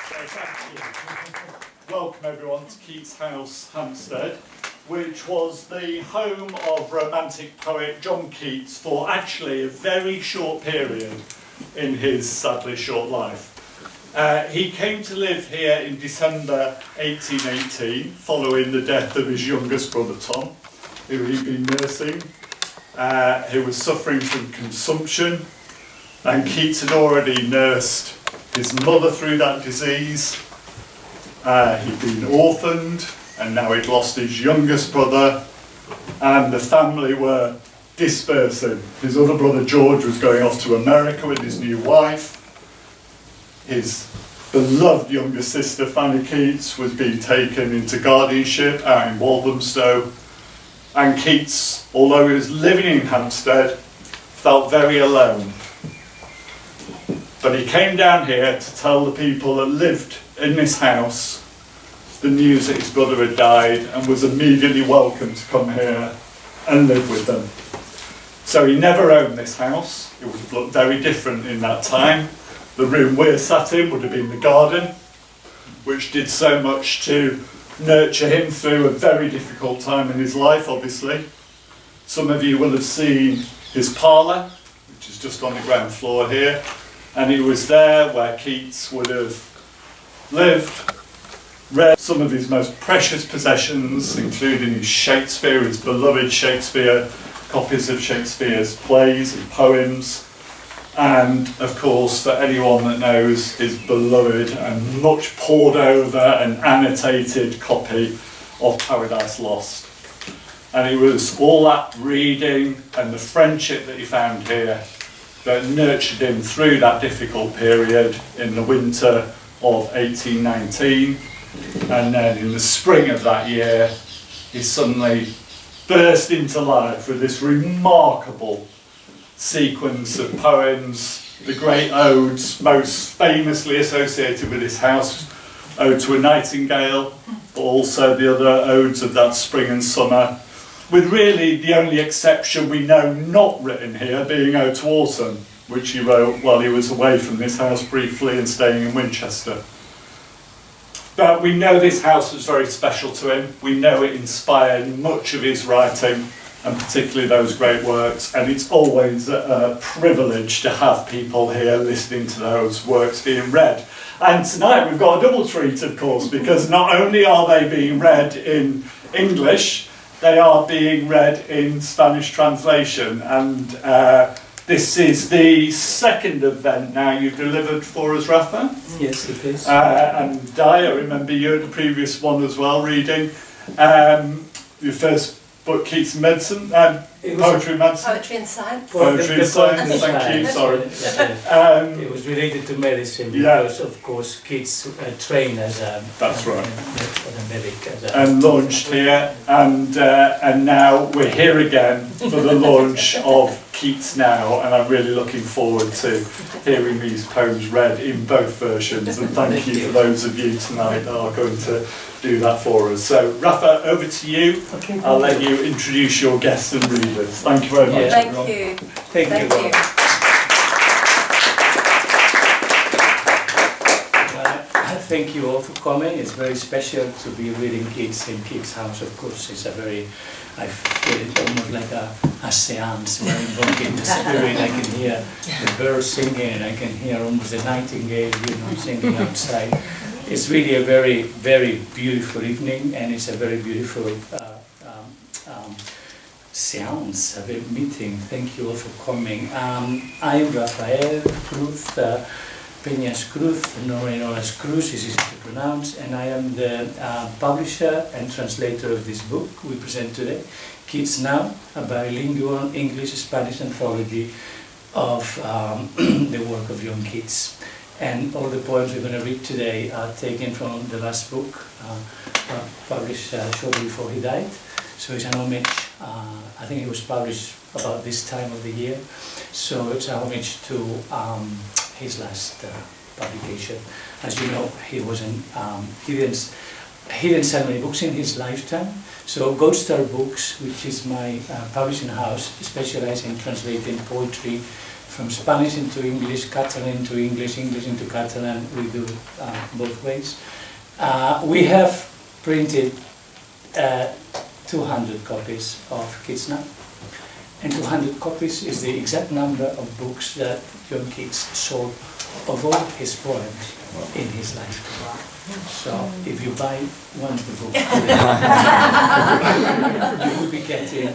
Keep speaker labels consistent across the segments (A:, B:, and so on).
A: Thank you. Welcome everyone to Keats' house, Hampstead, which was the home of romantic poet John Keats for actually a very short period in his sadly short life. He came to live here in December 1818, following the death of his youngest brother Tom, who he'd been nursing, who was suffering from consumption, and Keats had already nursed his mother through that disease. He'd been orphaned, and now he'd lost his youngest brother, and the family were dispersing. His other brother George was going off to America with his new wife. His beloved younger sister Fanny Keats was being taken into guardianship out in Walthamstow, and Keats, although he was living in Hampstead, felt very alone. But he came down here to tell the people that lived in this house the news that his brother had died, and was immediately welcome to come here and live with them. So he never owned this house. It would have looked very different in that time. The room we're sat in would have been the garden, which did so much to nurture him through a very difficult time in his life, obviously. Some of you will have seen his parlour, which is just on the ground floor here, and it was there where Keats would have lived, read some of his most precious possessions, including his Shakespeare, his beloved Shakespeare, copies of Shakespeare's plays and poems, and of course, for anyone that knows, his beloved and much pored over and annotated copy of Paradise Lost. And it was all that reading and the friendship that he found here that nurtured him through that difficult period in the winter of 1819. And then in the spring of that year, he suddenly burst into life with this remarkable sequence of poems, the great odes, most famously associated with this house, Ode to a Nightingale, but also the other odes of that spring and summer, with really the only exception we know not written here being Ode to Autumn, which he wrote while he was away from this house briefly and staying in Winchester. But we know this house was very special to him. We know it inspired much of his writing, and particularly those great works, and it's always a privilege to have people here listening to those works being read. And tonight we've got a double treat, of course, because not only are they being read in English, they are being read in Spanish translation, and this is the second event now you've delivered for us, Rafa.
B: Yes, it is.
A: And Di, I remember you at the previous one as well, reading your first book, Keats and Medicine, Poetry and Medicine.
C: Poetry and Science.
A: Poetry and Science, thank you, sorry.
B: It was related to medicine because, of course, Keats trained as a,
A: that's right.
B: As a medic.
A: And launched here, and now we're here again for the launch of Keats Now, and I'm really looking forward to hearing these poems read in both versions, and thank you for those of you tonight that are going to do that for us. So, Rafa, over to you.
B: Okay,
A: I'll let you introduce your guests and readers. Thank you very much, everyone.
C: Thank you.
B: Thank you. Thank you all for coming. It's very special to be reading Keats in Keats' house. Of course, it's a very, I feel it almost like a seance, very invoking the spirit. I can hear the birds singing, I can hear almost the nightingale, singing outside. It's really a very, very beautiful evening, and it's a very beautiful seance, a meeting. Thank you all for coming. I am Rafael Peñas Cruz, known as Cruz, is easy to pronounce, and I am the publisher and translator of this book we present today, Keats Now, a bilingual English-Spanish anthology of the work of young Keats. And all the poems we're going to read today are taken from the last book, published shortly before he died. So it's an homage, I think it was published about this time of the year, so it's a homage to his last publication. As you know, he didn't sell many books in his lifetime, so Gold Star Books, which is my publishing house, specializes in translating poetry from Spanish into English, Catalan into English, English into Catalan. We do both ways. We have printed 200 copies of Keats now. And 200 copies is the exact number of books that John Keats sold of all his poems in his lifetime. So if you buy one of the books, you will be getting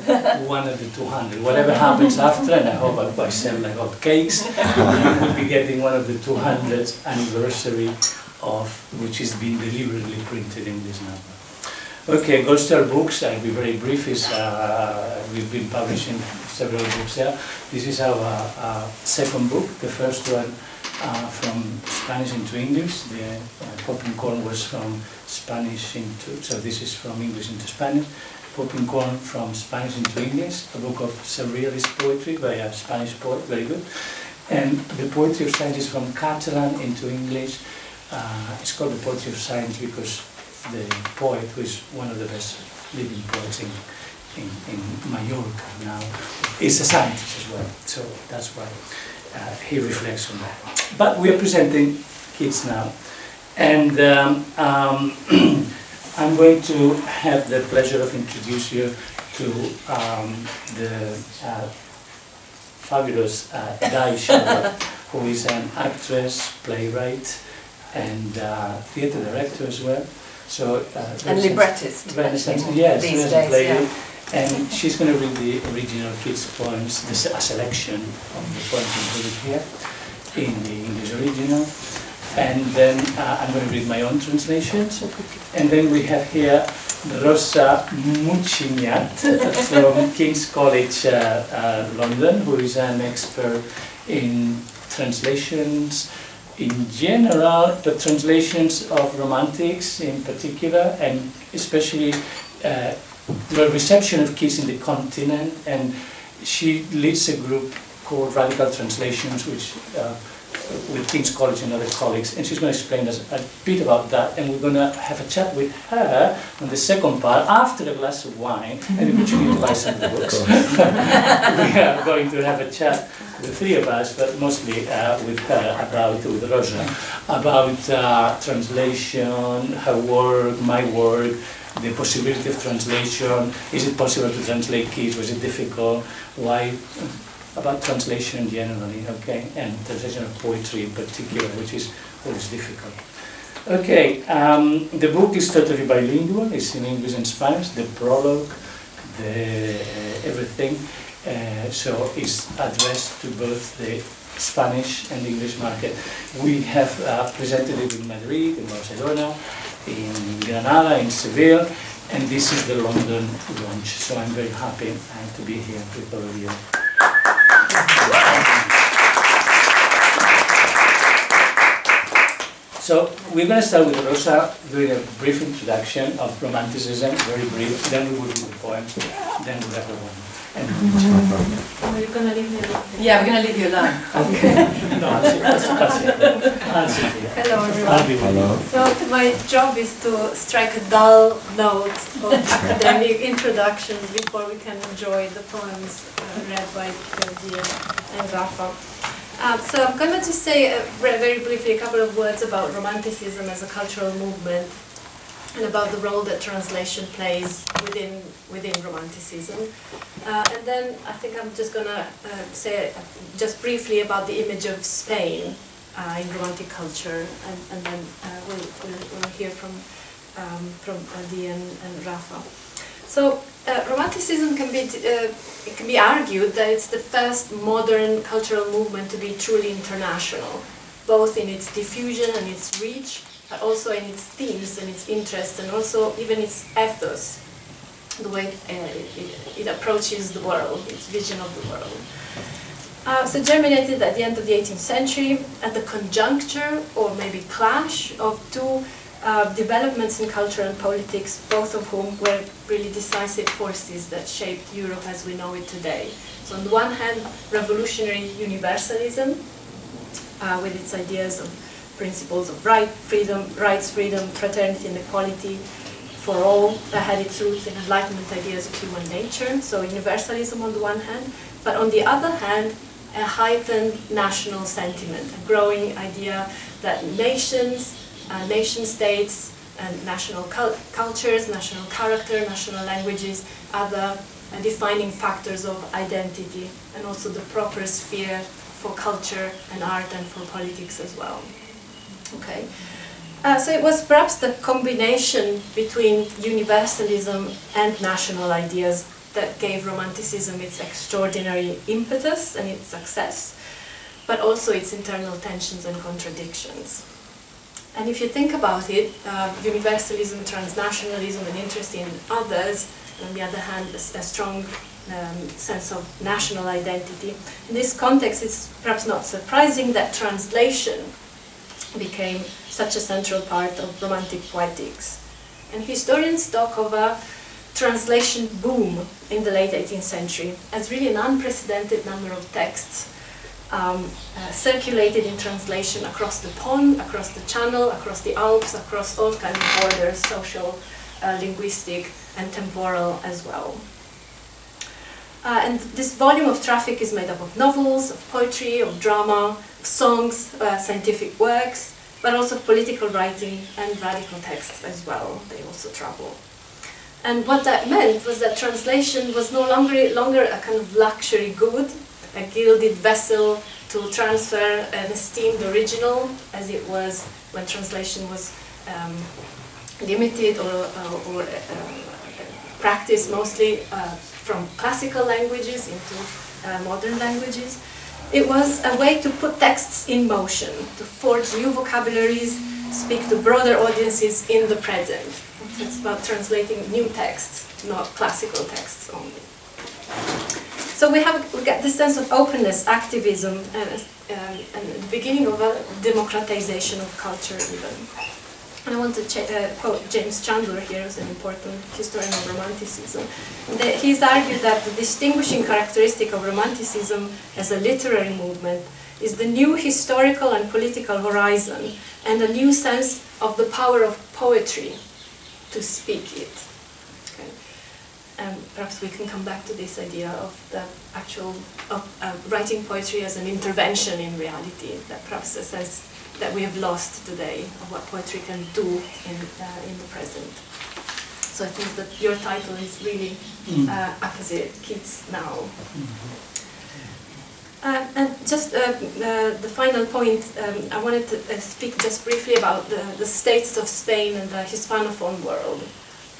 B: one of the 200. Whatever happens after, and I hope I sell like hot cakes, you will be getting one of the 200th anniversary of which is being deliberately printed in this number. Okay, Gold Star Books, I'll be very brief, we've been publishing several books there. This is our second book. The first one from Spanish into English. The Popping Corn was from Spanish into, so this is from English into Spanish. Popping Corn from Spanish into English, a book of surrealist poetry by a Spanish poet, very good. And the Poetry of Science is from Catalan into English. It's called the Poetry of Science because the poet, who is one of the best living poets in Mallorca now, is a scientist as well, so that's why he reflects on that. But we are presenting Keats now, and I'm going to have the pleasure of introducing you to the fabulous Daisha, who is an actress, playwright, and theatre director as well. So,
C: and librettist.
B: Yes,
C: these days, yeah.
B: And she's going to read the original Keats poems, a selection of the poems included here in the English original. And then I'm going to read my own translations. And then we have here Rosa Muciniat from King's College London, who is an expert in translations in general, but translations of romantics in particular, and especially the reception of Keats in the continent. And she leads a group called Radical Translations, which with King's College and other colleagues, and she's going to explain us a bit about that, and we're going to have a chat with her on the second part after a glass of wine, and in which you need to buy some of the books. We are going to have a chat, the three of us, but mostly with her, with Rosa, about translation, her work, my work, the possibility of translation. Is it possible to translate Keats? Was it difficult? Why? About translation generally, okay, and translation of poetry in particular, which is always difficult. Okay, the book is totally bilingual. It's in English and Spanish. The prologue, everything. So it's addressed to both the Spanish and English market. We have presented it in Madrid, in Barcelona, in Granada, in Seville, and this is the London launch. So I'm very happy to be here with all of you. So we're going to start with Rosa doing a brief introduction of Romanticism, very brief, then we will do the poem, then we'll have the one.
D: Oh, you're going to leave me alone?
C: Yeah, we're going to leave you alone.
B: Okay. No, I'll sit here.
D: Hello everyone.
B: Hello.
D: So my job is to strike a dull note of academic introductions before we can enjoy the poems read by Keats and Rafa. So I'm going to say very briefly a couple of words about Romanticism as a cultural movement and about the role that translation plays within Romanticism. And then I think I'm just going to say just briefly about the image of Spain in Romantic culture, and then we'll hear from Dian and Rafa. So Romanticism can be argued that it's the first modern cultural movement to be truly international, both in its diffusion and its reach, but also in its themes and its interests, and also even its ethos, the way it approaches the world, its vision of the world. So germinated at the end of the 18th century at the conjuncture, or maybe clash, of two developments in culture and politics, both of whom were really decisive forces that shaped Europe as we know it today. So on the one hand, revolutionary universalism, with its ideas of principles of rights, freedom, fraternity and equality for all, that had its roots in Enlightenment ideas of human nature. So universalism on the one hand, but on the other hand, a heightened national sentiment, a growing idea that nations, nation-states, and national cultures, national character, national languages are the defining factors of identity, and also the proper sphere for culture and art and for politics as well. Okay. So it was perhaps the combination between universalism and national ideas that gave Romanticism its extraordinary impetus and its success, but also its internal tensions and contradictions. And if you think about it, universalism, transnationalism, and interest in others, and on the other hand, a strong sense of national identity. In this context, it's perhaps not surprising that translation became such a central part of Romantic poetics. And historians talk of a translation boom in the late 18th century as really an unprecedented number of texts circulated in translation across the pond, across the Channel, across the Alps, across all kinds of borders, social, linguistic, and temporal as well. And this volume of traffic is made up of novels, of poetry, of drama, of songs, scientific works, but also of political writing and radical texts as well. They also travel. And what that meant was that translation was no longer a kind of luxury good, a gilded vessel to transfer an esteemed original, as it was when translation was limited or practiced mostly from classical languages into modern languages. It was a way to put texts in motion, to forge new vocabularies, speak to broader audiences in the present. It's about translating new texts, not classical texts only. So we get this sense of openness, activism, and the beginning of a democratization of culture even. And I want to quote James Chandler here, who's an important historian of Romanticism. He's argued that the distinguishing characteristic of Romanticism as a literary movement is the new historical and political horizon and a new sense of the power of poetry to speak it. Okay. Perhaps we can come back to this idea of the actual writing poetry as an intervention in reality, that perhaps a sense that we have lost today of what poetry can do in the present. So I think that your title is really opposite Keats now. And just the final point, I wanted to speak just briefly about the states of Spain and the Hispanophone world.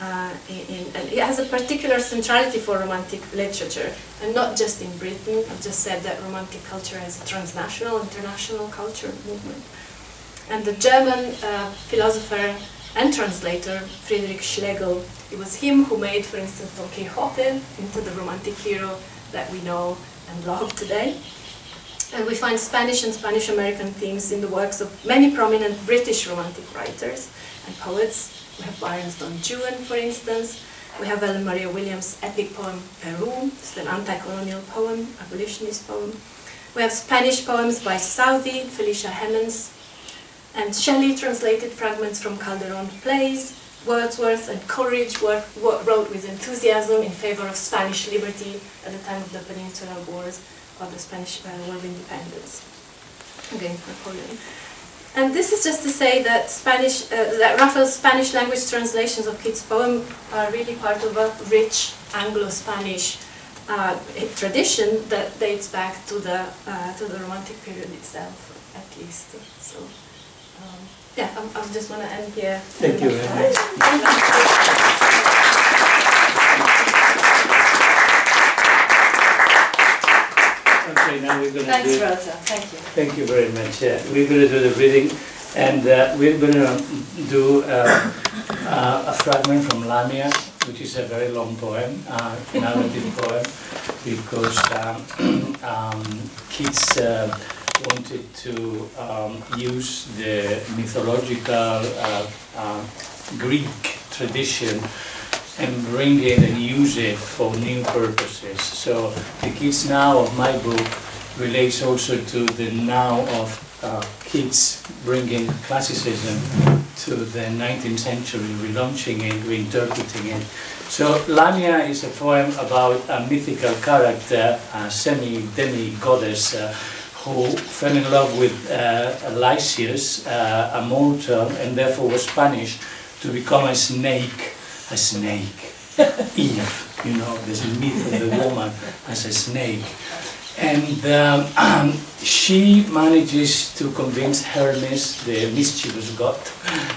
D: And it has a particular centrality for Romantic literature, and not just in Britain. I've just said that Romantic culture is a transnational, international culture movement. And the German philosopher and translator, Friedrich Schlegel, it was him who made, for instance, Don Quixote into the Romantic hero that we know and love today. And we find Spanish and Spanish-American themes in the works of many prominent British Romantic writers and poets. We have Byron's Don Juan, for instance. We have Ellen Maria Williams' epic poem Peru. It's an anti-colonial poem, abolitionist poem. We have Spanish poems by Southey, Felicia Hemans, and Shelley translated fragments from Calderon plays. Wordsworth and Coleridge wrote with enthusiasm in favor of Spanish liberty at the time of the Peninsular Wars of the Spanish War of Independence against Napoleon. And this is just to say that that Raphael's Spanish language translations of Keats' poem are really part of a rich Anglo-Spanish tradition that dates back to the Romantic period itself, at least. So. Yeah, I just want to end here.
B: Thank you very much. Okay, now we're going to
C: Thanks,
B: do...
C: Rosa. Thank you.
B: Thank you very much. We're going to do the reading, and we're going to do a fragment from Lamia, which is a very long poem, narrative poem, because Keats wanted to use the mythological Greek tradition and bring it and use it for new purposes. So the Keats now of my book relates also to the now of Keats bringing classicism to the 19th century, relaunching it, reinterpreting it. So Lamia is a poem about a mythical character, a demi-goddess, who fell in love with Lysias, a mortal, and therefore was punished to become a snake. Eve, you know, this myth of the woman as a snake. And she manages to convince Hermes, the mischievous god,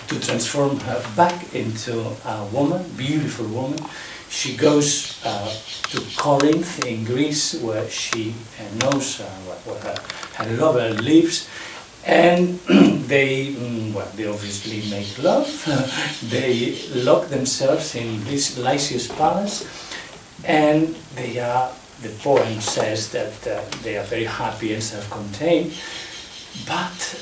B: to transform her back into a woman, beautiful woman. She goes to Corinth in Greece, where she knows where her lover lives, and they obviously make love. They lock themselves in this Lysias palace, and the poem says that they are very happy and self-contained. But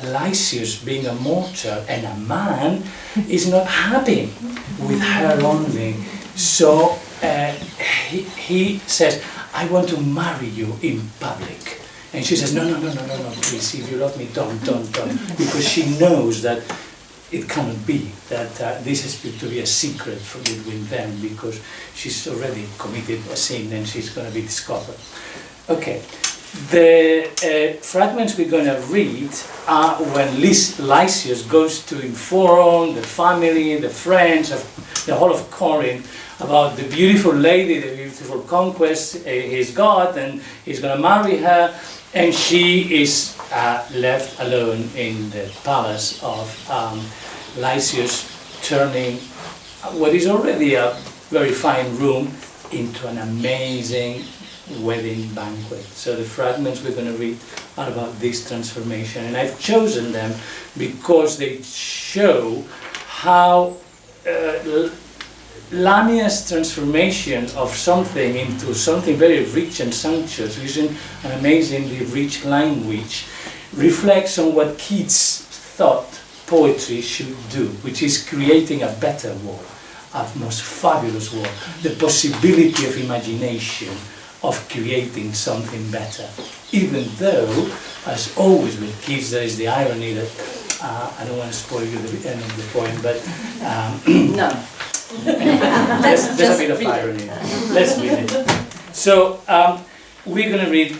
B: Lysias, being a mortal and a man, is not happy with her only. So he says, I want to marry you in public. And she says, no, please, if you love me, don't. Because she knows that it cannot be, that this is to be a secret between them, because she's already committed a sin and she's going to be discovered. Okay, the fragments we're going to read are when Lysias goes to inform the family, the friends of the whole of Corinth about the beautiful lady, the beautiful conquest he's got, and he's going to marry her, and she is left alone in the palace of Lysias, turning what is already a very fine room into an amazing wedding banquet. So the fragments we're going to read are about this transformation, and I've chosen them because they show how Lamia's transformation of something into something very rich and sumptuous, using an amazingly rich language, reflects on what Keats thought poetry should do, which is creating a better world, a most fabulous world, the possibility of imagination, of creating something better. Even though, as always with Keats, there is the irony that, I don't want to spoil you the end of the poem, but
C: No.
B: there's a bit of irony. Let's read it. So we're going to read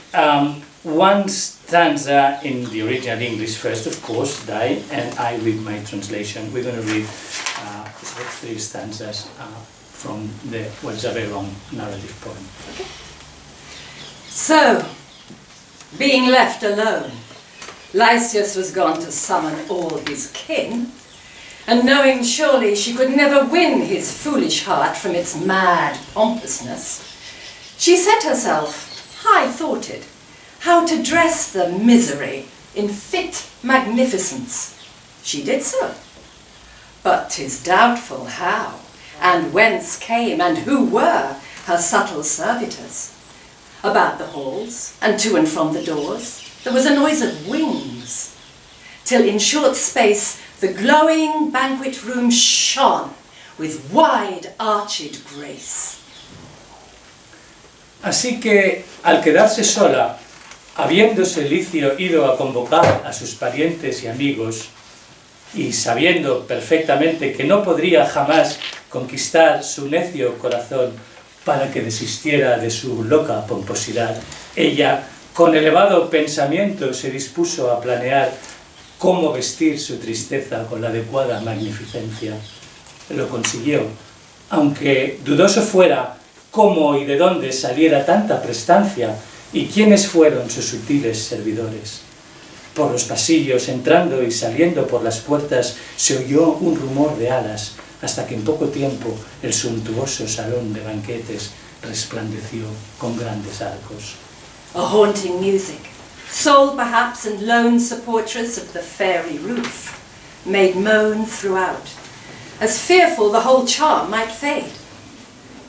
B: one stanza in the original English first, of course, Dai, and I read my translation. We're going to read 3 stanzas from what's a very long narrative poem.
C: Okay. So, being left alone, Lysias was gone to summon all his kin, and knowing surely she could never win his foolish heart from its mad pompousness, she set herself, high-thoughted, how to dress the misery in fit magnificence. She did so, but 'tis doubtful how, and whence came, and who were her subtle servitors. About the halls, and to and from the doors, there was a noise of wings, till in short space the glowing banquet room shone with wide-arched grace.
B: Así que, al quedarse sola, habiéndose Licio ido a convocar a sus parientes y amigos, y sabiendo perfectamente que no podría jamás conquistar su necio corazón para que desistiera de su loca pomposidad, ella, con elevado pensamiento, se dispuso a planear cómo vestir su tristeza con la adecuada magnificencia. Lo consiguió, aunque dudoso fuera cómo y de dónde saliera tanta prestancia y quiénes fueron sus sutiles servidores. Por los pasillos, entrando y saliendo por las puertas, se oyó un rumor de alas, hasta que en poco tiempo el suntuoso salón de banquetes resplandeció con grandes arcos.
C: A haunting music, sole perhaps and lone supportress of the fairy roof, made moan throughout, as fearful the whole charm might fade.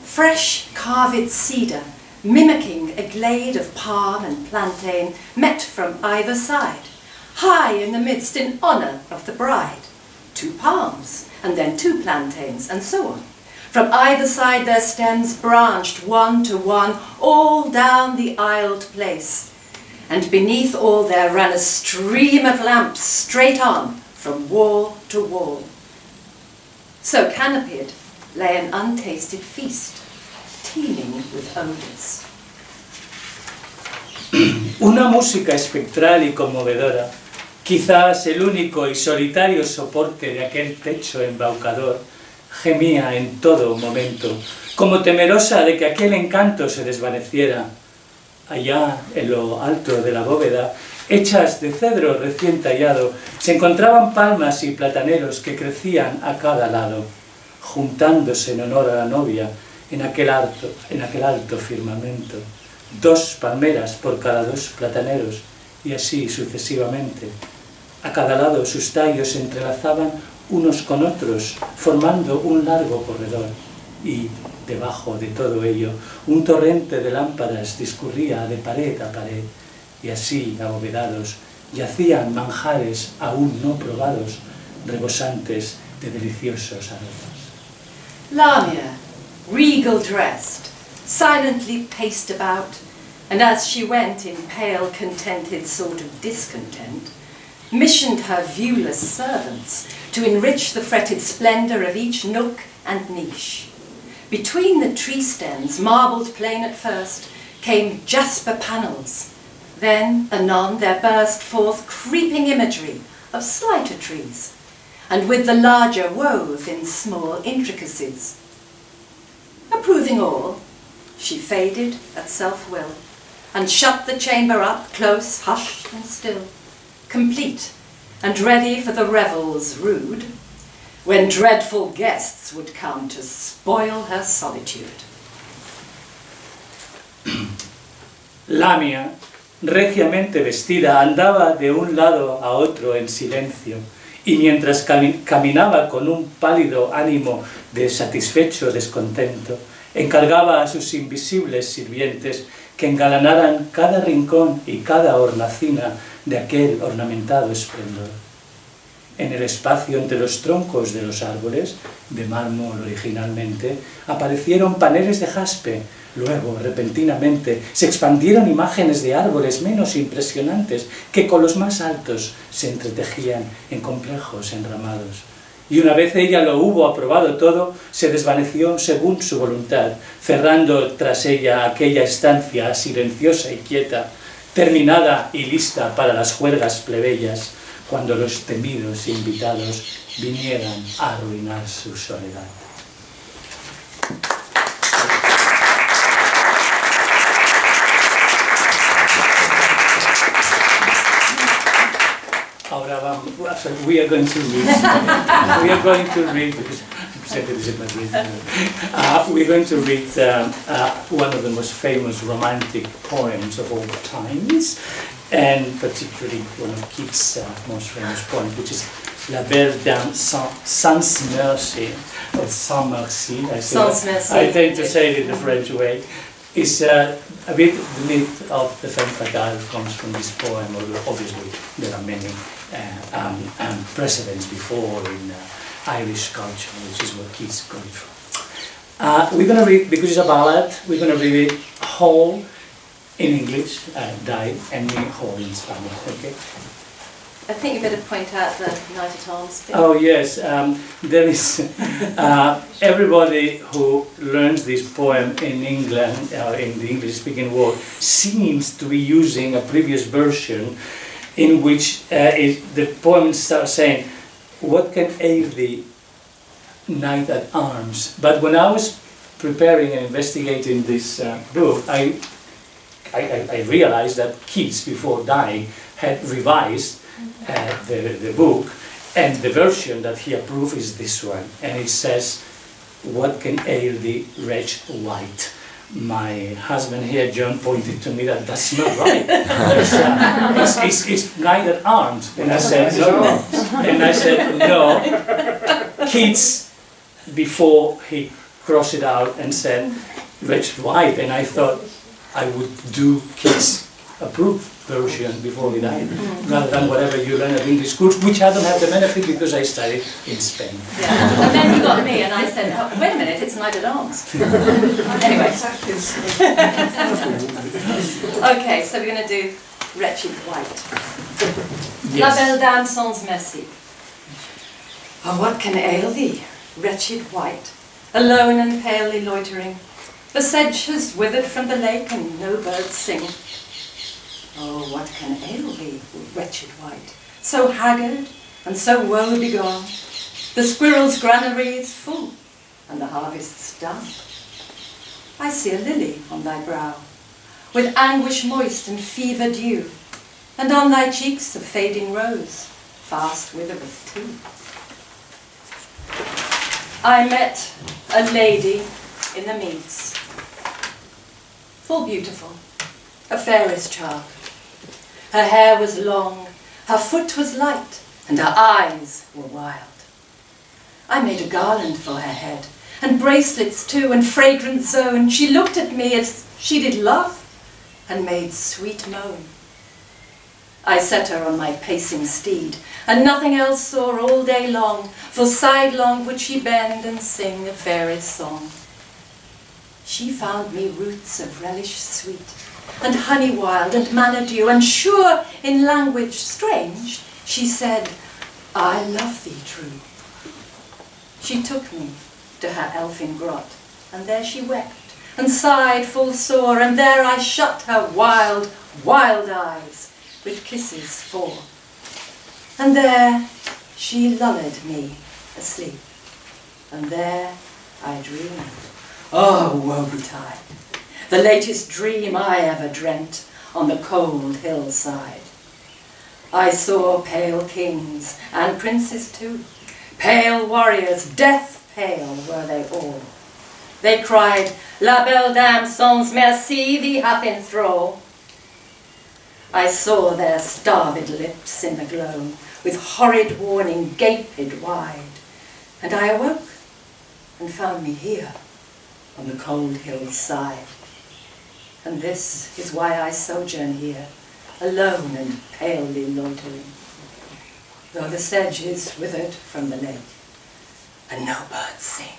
C: Fresh carved cedar, mimicking a glade of palm and plantain, met from either side, high in the midst in honour of the bride. 2 palms, and then 2 plantains, and so on. From either side their stems branched one to one, all down the aisled place. and beneath all there ran a stream of lamps straight on from wall to wall. So canopied lay an untasted feast, teeming with odours.
B: Una música espectral y conmovedora, quizás el único y solitario soporte de aquel techo embaucador, gemía en todo momento, como temerosa de que aquel encanto se desvaneciera. Allá, en lo alto de la bóveda, hechas de cedro recién tallado, se encontraban palmas y plataneros que crecían a cada lado, juntándose en honor a la novia en aquel alto firmamento. 2 palmeras por cada 2 plataneros, y así sucesivamente. A cada lado sus tallos se entrelazaban unos con otros, formando un largo corredor, y debajo de todo ello un torrente de lámparas discurría de pared a pared, y así, abovedados, yacían manjares aún no probados, rebosantes de deliciosos aromas.
C: Lamia, regal dressed, silently paced about, and as she went in pale, contented sort of discontent, missioned her viewless servants to enrich the fretted splendour of each nook and niche. Between the tree stems, marbled plain at first, came jasper panels. Then, anon, there burst forth creeping imagery of slighter trees, and with the larger wove in small intricacies. Approving all, she faded at self-will, and shut the chamber up, close, hushed and still, complete, and ready for the revels rude, when dreadful guests would come to spoil her solitude.
B: Lamia, regiamente vestida, andaba de un lado a otro en silencio, y mientras caminaba con un pálido ánimo de satisfecho descontento, encargaba a sus invisibles sirvientes que engalanaran cada rincón y cada hornacina de aquel ornamentado esplendor. En el espacio entre los troncos de los árboles, de mármol originalmente, aparecieron paneles de jaspe. Luego, repentinamente, se expandieron imágenes de árboles menos impresionantes que con los más altos se entretejían en complejos enramados. Y una vez ella lo hubo aprobado todo, se desvaneció según su voluntad, cerrando tras ella aquella estancia silenciosa y quieta, terminada y lista para las juergas plebeyas, cuando los temidos invitados vinieran a arruinar su soledad. Ahora vamos, we are going to read, because I presented this in Madrid. We're going to read one of the most famous romantic poems of all times, and particularly one of Keats' most famous poems, which is La Belle Dame sans Merci, or Sans Merci, I tend to say it in the French way. It's a bit the myth of the femme fatale comes from this poem, although obviously there are many precedents before in Irish culture, which is what Keats got it from. We're going to read, because it's a ballad, we're going to read it whole in English, die, and whole in Spanish, okay?
C: I think you better point out the Knight at Arms bit.
B: Oh yes, there is everybody who learns this poem in England, in the English-speaking world, seems to be using a previous version in which the poem starts saying, "What can ail the Knight at Arms?" But when I was preparing and investigating this book, I realized that Keats, before dying, had revised the book, and the version that he approved is this one, and it says, "What can ail the wretched wight?" My husband here, John, pointed to me that that's not right. It's Knight at Arms, and I said no. And I said no. Keats, before he crossed it out and said wretched wight, and I thought I would do Keats' approved version before he died, rather than whatever you learn at English schools, which I don't have the benefit because I studied in Spain.
C: Yeah. And then he got me, and I said, oh, "Wait a minute, it's Knight at Arms." Anyway. Okay, so we're going to do wretched white.
B: Yes.
C: La belle dame sans merci. Oh, what can ail thee, wretched white, alone and palely loitering? The sedge has withered from the lake and no birds sing. Oh, what can ail thee, wretched white, so haggard and so woe begone? The squirrel's granary is full and the harvest's done. I see a lily on thy brow, with anguish moist and fever dew, and on thy cheeks a fading rose, fast withereth too. I met a lady in the meads, full beautiful, a fairest child. Her hair was long, her foot was light, and her eyes were wild. I made a garland for her head, and bracelets too, and fragrant zone. She looked at me as she did love, and made sweet moan. I set her on my pacing steed, and nothing else saw all day long, for sidelong would she bend and sing a fairest song. She found me roots of relish sweet, and honey wild, and manna dew, and sure in language strange, she said, I love thee true. She took me to her elfin grot, and there she wept, and sighed full sore, and there I shut her wild, wild eyes with kisses four. And there she lulled me asleep, and there I dreamed. Oh, woe betide, the latest dream I ever dreamt on the cold hillside. I saw pale kings and princes too, pale warriors, death pale were they all. They cried, La belle dame sans merci thee hath in thrall. I saw their starved lips in the gloam, with horrid warning gaped wide, and I awoke and found me here on the cold hillside. And this is why I sojourn here, alone and palely loitering, though the sedge is withered from the lake, and no birds sing.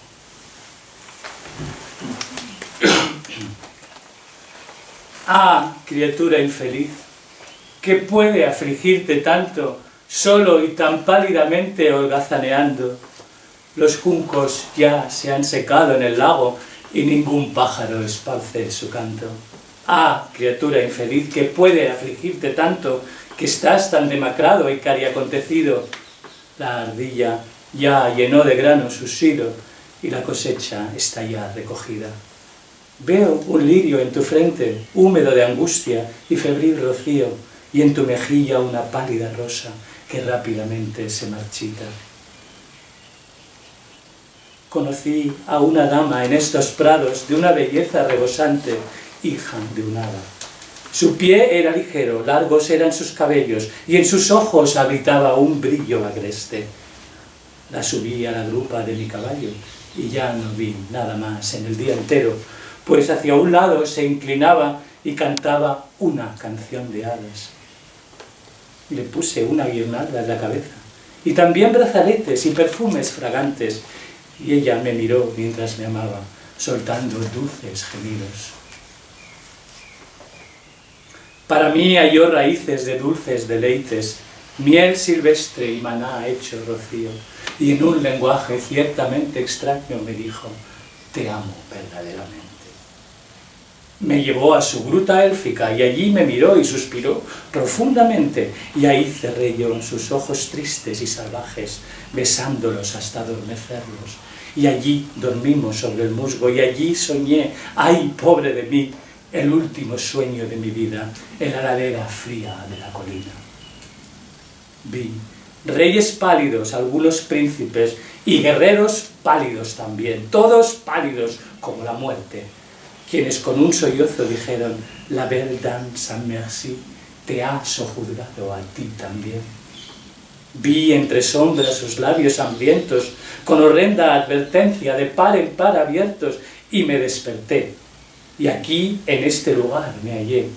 B: Ah, criatura infeliz, ¿qué puede afligirte tanto, solo y tan pálidamente holgazaneando? Los juncos ya se han secado en el lago y ningún pájaro esparce su canto. Ah, criatura infeliz, ¿qué puede afligirte tanto, que estás tan demacrado y cariacontecido? La ardilla ya llenó de grano su silo y la cosecha está ya recogida. Veo un lirio en tu frente, húmedo de angustia y febril rocío, y en tu mejilla una pálida rosa que rápidamente se marchita. Conocí a una dama en estos prados de una belleza rebosante, hija de un hada. Su pie era ligero, largos eran sus cabellos, y en sus ojos habitaba un brillo agreste. La subí a la grupa de mi caballo, y ya no vi nada más en el día entero, pues hacia un lado se inclinaba y cantaba una canción de hadas. Le puse una guirnalda en la cabeza, y también brazaletes y perfumes fragantes, y ella me miró mientras me amaba, soltando dulces gemidos. Para mí halló raíces de dulces deleites, miel silvestre y maná hecho rocío, y en un lenguaje ciertamente extraño me dijo, te amo verdaderamente. Me llevó a su gruta élfica y allí me miró y suspiró profundamente, y ahí cerré yo sus ojos tristes y salvajes, besándolos hasta adormecerlos. Y allí dormimos sobre el musgo, y allí soñé, ¡ay, pobre de mí!, el último sueño de mi vida, en la ladera fría de la colina. Vi reyes pálidos, algunos príncipes, y guerreros pálidos también, todos pálidos como la muerte, quienes con un sollozo dijeron, la belle dame sans merci te ha sojuzgado a ti también. Vi entre sombras sus labios hambrientos, con horrenda advertencia de par en par abiertos, y me desperté. Y aquí, en este lugar, me hallé,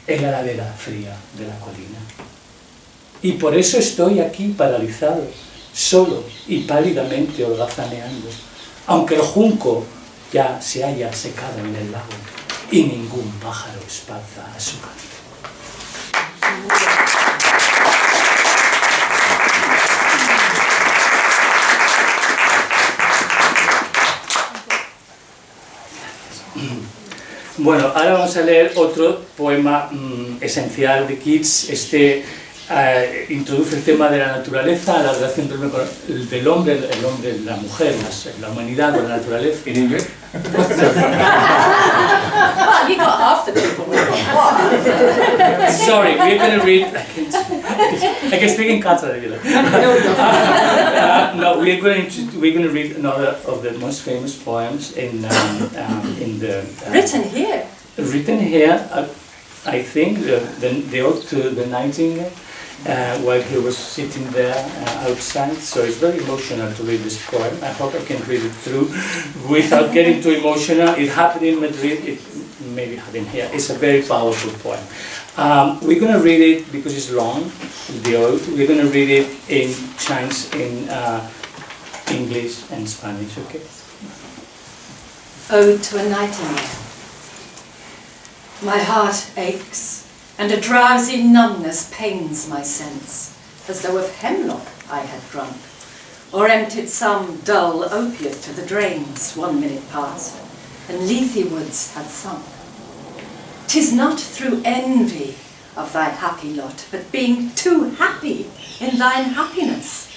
B: en la ladera fría de la colina. Y por eso estoy aquí paralizado, solo y pálidamente holgazaneando, aunque el junco ya se haya secado en el lago y ningún pájaro esparza a su canto. Bueno, ahora vamos a leer otro poema esencial de Keats. Este introduce el tema de la naturaleza, la relación del hombre, la mujer, la humanidad con la naturaleza.
E: ¿En inglés?
C: Well, you got half the people with it.
B: Sorry, we're going to read. I can speak in Catalan. No, we're going to read another of the most famous poems in the
C: Written here.
B: written here. I think the ode to the Nightingale. While he was sitting there outside, so it's very emotional to read this poem. I hope I can read it through without getting too emotional. It happened in Madrid, it maybe happened here. It's a very powerful poem. We're going to read it because it's long, the ode. We're going to read it in chunks in English and Spanish, okay?
C: Ode to a Nightingale. My heart aches, and a drowsy numbness pains my sense, as though of hemlock I had drunk, or emptied some dull opiate to the drains 1 minute past, and Lethe woods had sunk. 'Tis not through envy of thy happy lot, but being too happy in thine happiness,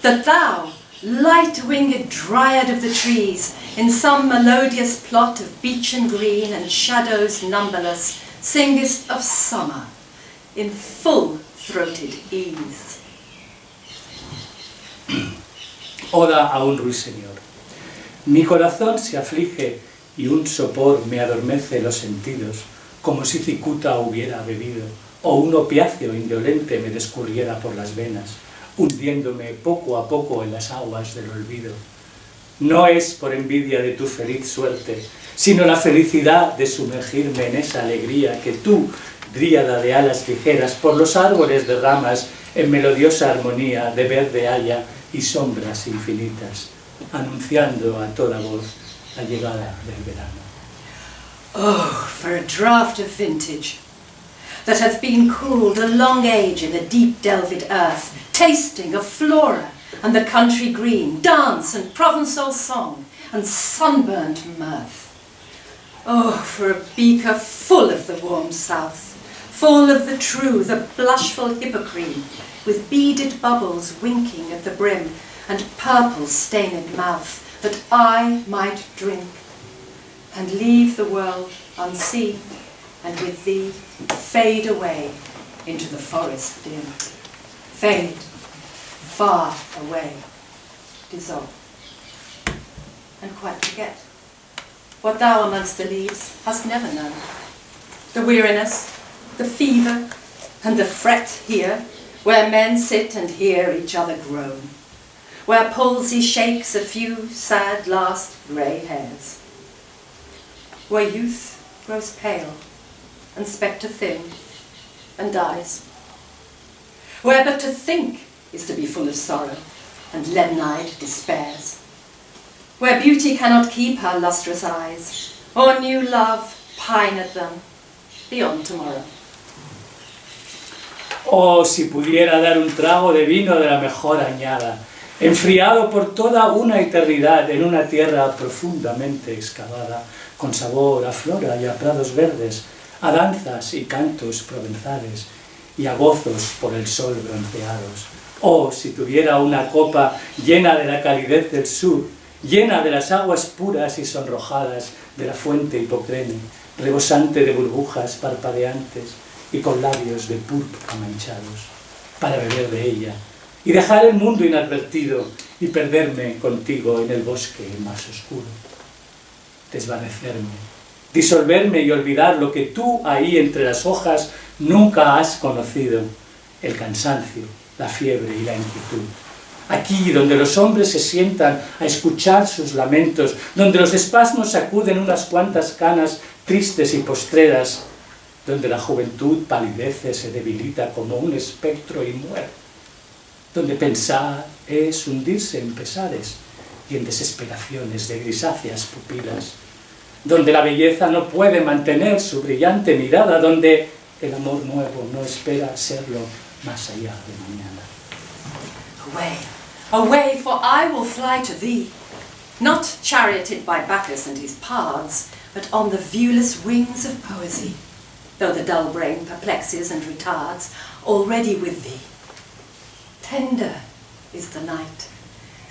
C: that thou, light-winged dryad of the trees, in some melodious plot of beechen green and shadows numberless, singest of summer in full-throated ease.
B: Oda a un ruiseñor. Mi corazón se aflige y un sopor me adormece los sentidos, como si cicuta hubiera bebido, o un opiáceo indolente me descurriera por las venas, hundiéndome poco a poco en las aguas del olvido. No es por envidia de tu feliz suerte, sino la felicidad de sumergirme en esa alegría que tú, dríada de alas ligeras, por los árboles derramas en melodiosa armonía de verde haya y sombras infinitas, anunciando a toda voz la llegada del verano.
C: Oh, for a draught of vintage that hath been cooled a long age in the deep delved earth, tasting of flora and the country green, dance and Provençal song and sunburnt mirth. Oh, for a beaker full of the warm south, full of the true, the blushful hippocrene, with beaded bubbles winking at the brim and purple stained mouth, that I might drink and leave the world unseen, and with thee fade away into the forest dim. Fade, far away, dissolve, and quite forget what thou amongst the leaves hast never known. The weariness, the fever, and the fret here, where men sit and hear each other groan, where palsy shakes a few sad last grey hairs, where youth grows pale and spectre thin and dies, where but to think is to be full of sorrow and leaden-eyed despairs, where beauty cannot keep her lustrous eyes, or new love pine at them beyond tomorrow.
B: Oh, si pudiera dar un trago de vino de la mejor añada, enfriado por toda una eternidad en una tierra profundamente excavada, con sabor a flora y a prados verdes, a danzas y cantos provenzales, y a gozos por el sol bronceados. Oh, si tuviera una copa llena de la calidez del sur, llena de las aguas puras y sonrojadas de la fuente Hipocrene, rebosante de burbujas parpadeantes y con labios de púrpura manchados, para beber de ella y dejar el mundo inadvertido y perderme contigo en el bosque más oscuro, desvanecerme, disolverme y olvidar lo que tú ahí entre las hojas nunca has conocido, el cansancio, la fiebre y la inquietud. Aquí, donde los hombres se sientan a escuchar sus lamentos, donde los espasmos sacuden unas cuantas canas tristes y postreras, donde la juventud palidece, se debilita como un espectro y muere, donde pensar es hundirse en pesares y en desesperaciones de grisáceas pupilas, donde la belleza no puede mantener su brillante mirada, donde el amor nuevo no espera serlo más allá de mañana.
C: Away, away, for I will fly to thee, not charioted by Bacchus and his pards, but on the viewless wings of poesy, though the dull brain perplexes and retards, already with thee. Tender is the night,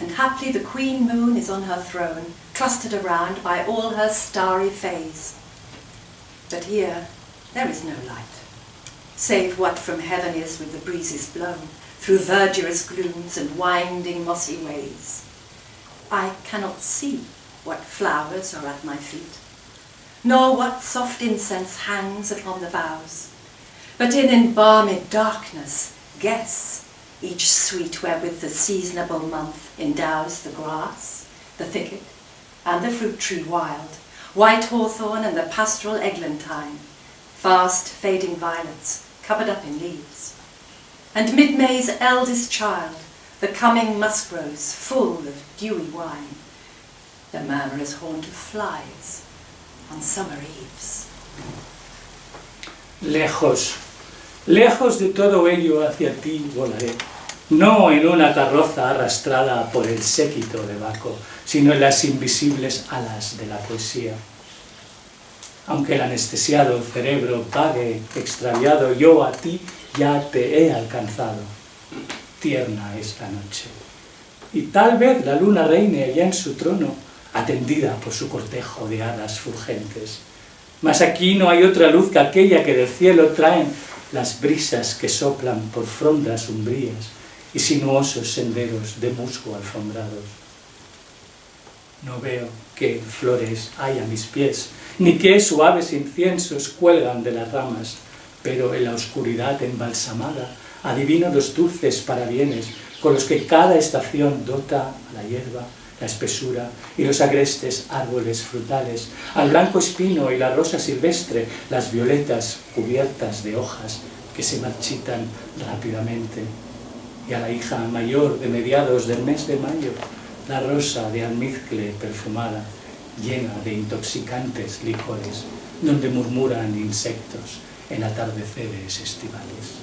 C: and haply the queen moon is on her throne, clustered around by all her starry fays. But here there is no light, save what from heaven is with the breezes blown, through verdurous glooms and winding mossy ways. I cannot see what flowers are at my feet, nor what soft incense hangs upon the boughs, but in embalmed darkness guess each sweet wherewith the seasonable month endows the grass, the thicket, and the fruit tree wild, white hawthorn and the pastoral eglantine, fast fading violets covered up in leaves, and mid-May's eldest child, the coming musk rose full of dewy wine, the murmurous haunt of flies on summer eves.
B: Lejos, lejos de todo ello hacia ti volaré, no en una carroza arrastrada por el séquito de Baco, sino en las invisibles alas de la poesía. Aunque el anestesiado cerebro vague, extraviado, yo a ti ya te he alcanzado. Tierna es la noche, y tal vez la luna reine allá en su trono, atendida por su cortejo de hadas fulgentes. Mas aquí no hay otra luz que aquella que del cielo traen las brisas que soplan por frondas umbrías y sinuosos senderos de musgo alfombrados. No veo qué flores hay a mis pies, ni qué suaves inciensos cuelgan de las ramas, pero en la oscuridad embalsamada adivino los dulces parabienes con los que cada estación dota a la hierba, la espesura y los agrestes árboles frutales, al blanco espino y la rosa silvestre, las violetas cubiertas de hojas que se marchitan rápidamente, y a la hija mayor de mediados del mes de mayo, la rosa de almizcle perfumada, llena de intoxicantes licores, donde murmuran insectos en atardeceres estivales.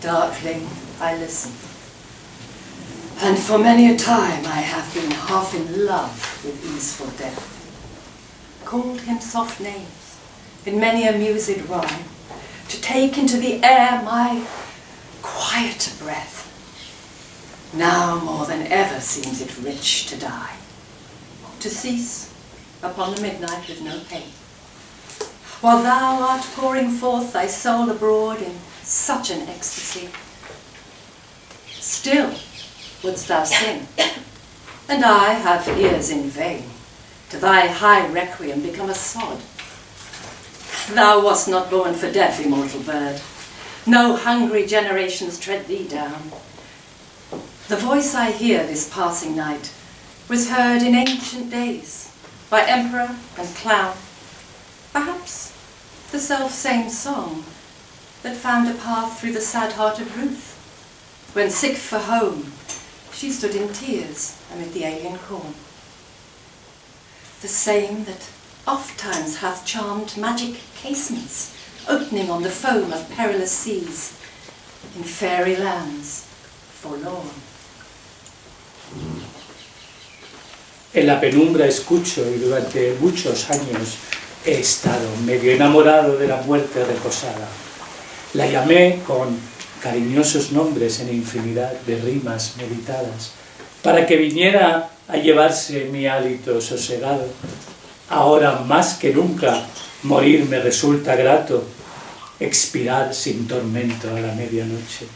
C: Darkling, I listen, and for many a time I have been half in love with easeful death, called him soft names in many a mused rhyme, to take into the air my quieter breath. Now more than ever seems it rich to die, to cease upon the midnight with no pain, while thou art pouring forth thy soul abroad in such an ecstasy. Still wouldst thou sing, and I have ears in vain, to thy high requiem become a sod. Thou wast not born for death, immortal bird, no hungry generations tread thee down. The voice I hear this passing night was heard in ancient days by emperor and clown, perhaps the self-same song that found a path through the sad heart of Ruth, when sick for home she stood in tears amid the alien corn. The same that oft-times hath charmed magic casements, opening on the foam of perilous seas, in fairy lands forlorn.
B: En la penumbra escucho y durante muchos años he estado medio enamorado de la muerte reposada. La llamé con cariñosos nombres en infinidad de rimas meditadas, para que viniera a llevarse mi hálito sosegado. Ahora más que nunca morir me resulta grato, expirar sin tormento a la medianoche,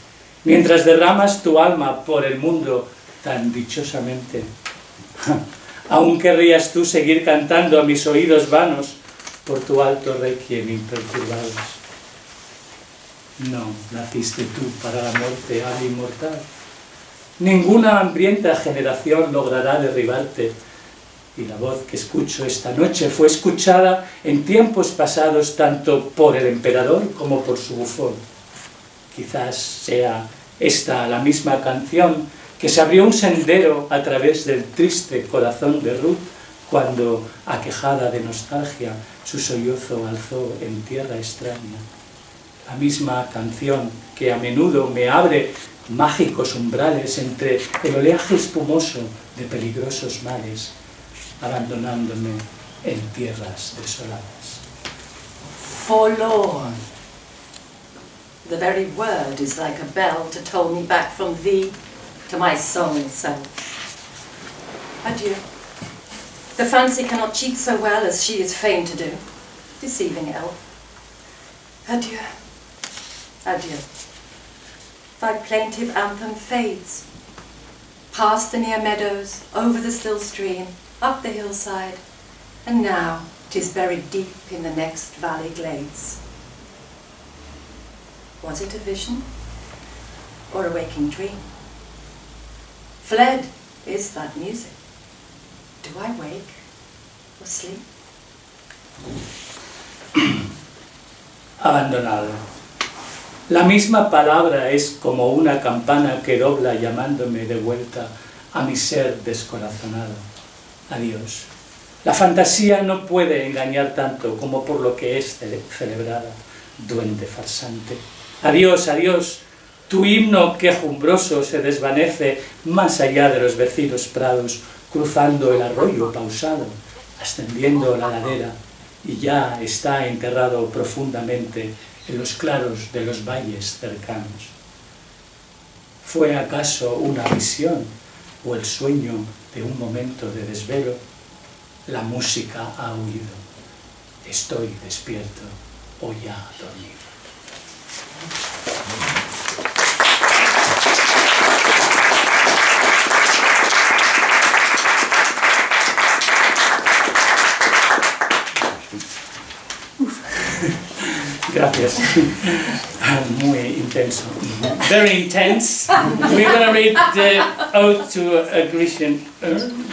B: mientras derramas tu alma por el mundo tan dichosamente. Aún querrías tú seguir cantando a mis oídos vanos por tu alto requiem imperturbados. No naciste tú para la muerte ave inmortal. Ninguna hambrienta generación logrará derribarte, y la voz que escucho esta noche fue escuchada en tiempos pasados tanto por el emperador como por su bufón. Quizás sea esta la misma canción que se abrió un sendero a través del triste corazón de Ruth cuando, aquejada de nostalgia, su sollozo alzó en tierra extraña. La misma canción que a menudo me abre mágicos umbrales entre el oleaje espumoso de peligrosos mares, abandonándome en tierras desoladas.
C: Forlorn. The very word is like a bell to toll me back from thee to my soul self. Adieu. The fancy cannot cheat so well as she is fain to do, deceiving elf. Adieu. Adieu. Thy plaintive anthem fades, past the near meadows, over the still stream, up the hillside, and now 'tis buried deep in the next valley glades. Was it a vision or a waking dream? Fled is that music. Do I wake or sleep?
B: Abandonado. La misma palabra es como una campana que dobla llamándome de vuelta a mi ser descorazonado. Adiós. La fantasía no puede engañar tanto como por lo que es celebrada, duende farsante. Adiós, adiós, tu himno quejumbroso se desvanece más allá de los vecinos prados, cruzando el arroyo pausado, ascendiendo la ladera, y ya está enterrado profundamente en los claros de los valles cercanos. ¿Fue acaso una visión o el sueño de un momento de desvelo? La música ha huido. Estoy despierto o ya dormido. Gracias. Muy intenso. Very intense. We're going to read the Ode to a Grecian Urn,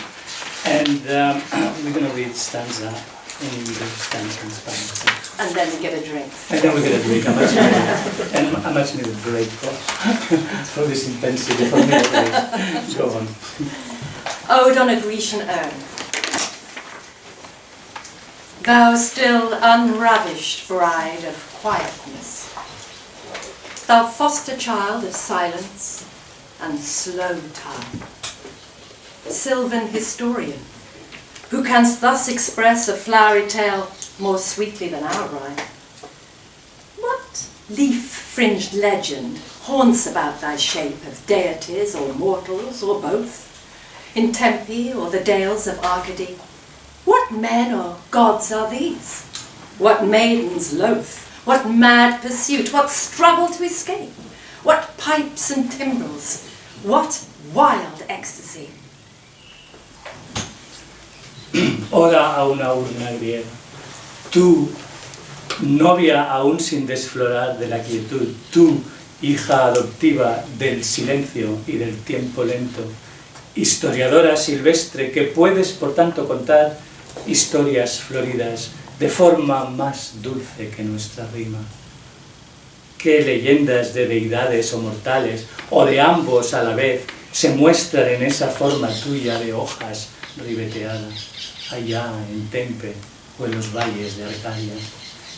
B: and we're going to read stanza in English, stanza in Spanish.
C: And then we get a drink.
B: And then we're going to drink a much needed break for this intensity. For me, go on.
C: Ode on a Grecian urn. Thou still unravished bride of quietness, thou foster child of silence and slow time, sylvan historian, who canst thus express a flowery tale more sweetly than our rhyme. What leaf-fringed legend haunts about thy shape of deities or mortals or both, in Tempe or the dales of Arcady? What men or gods are these? What maidens loath? What mad pursuit? What struggle to escape? What pipes and timbrels? What wild ecstasy?
B: Oda a una urna griega. Tú, novia aún sin desflorar de la quietud, tú, hija adoptiva del silencio y del tiempo lento, historiadora silvestre que puedes por tanto contar historias floridas de forma más dulce que nuestra rima. ¿Qué leyendas de deidades o mortales, o de ambos a la vez, se muestran en esa forma tuya de hojas ribeteadas, allá en Tempe o en los valles de Arcadia?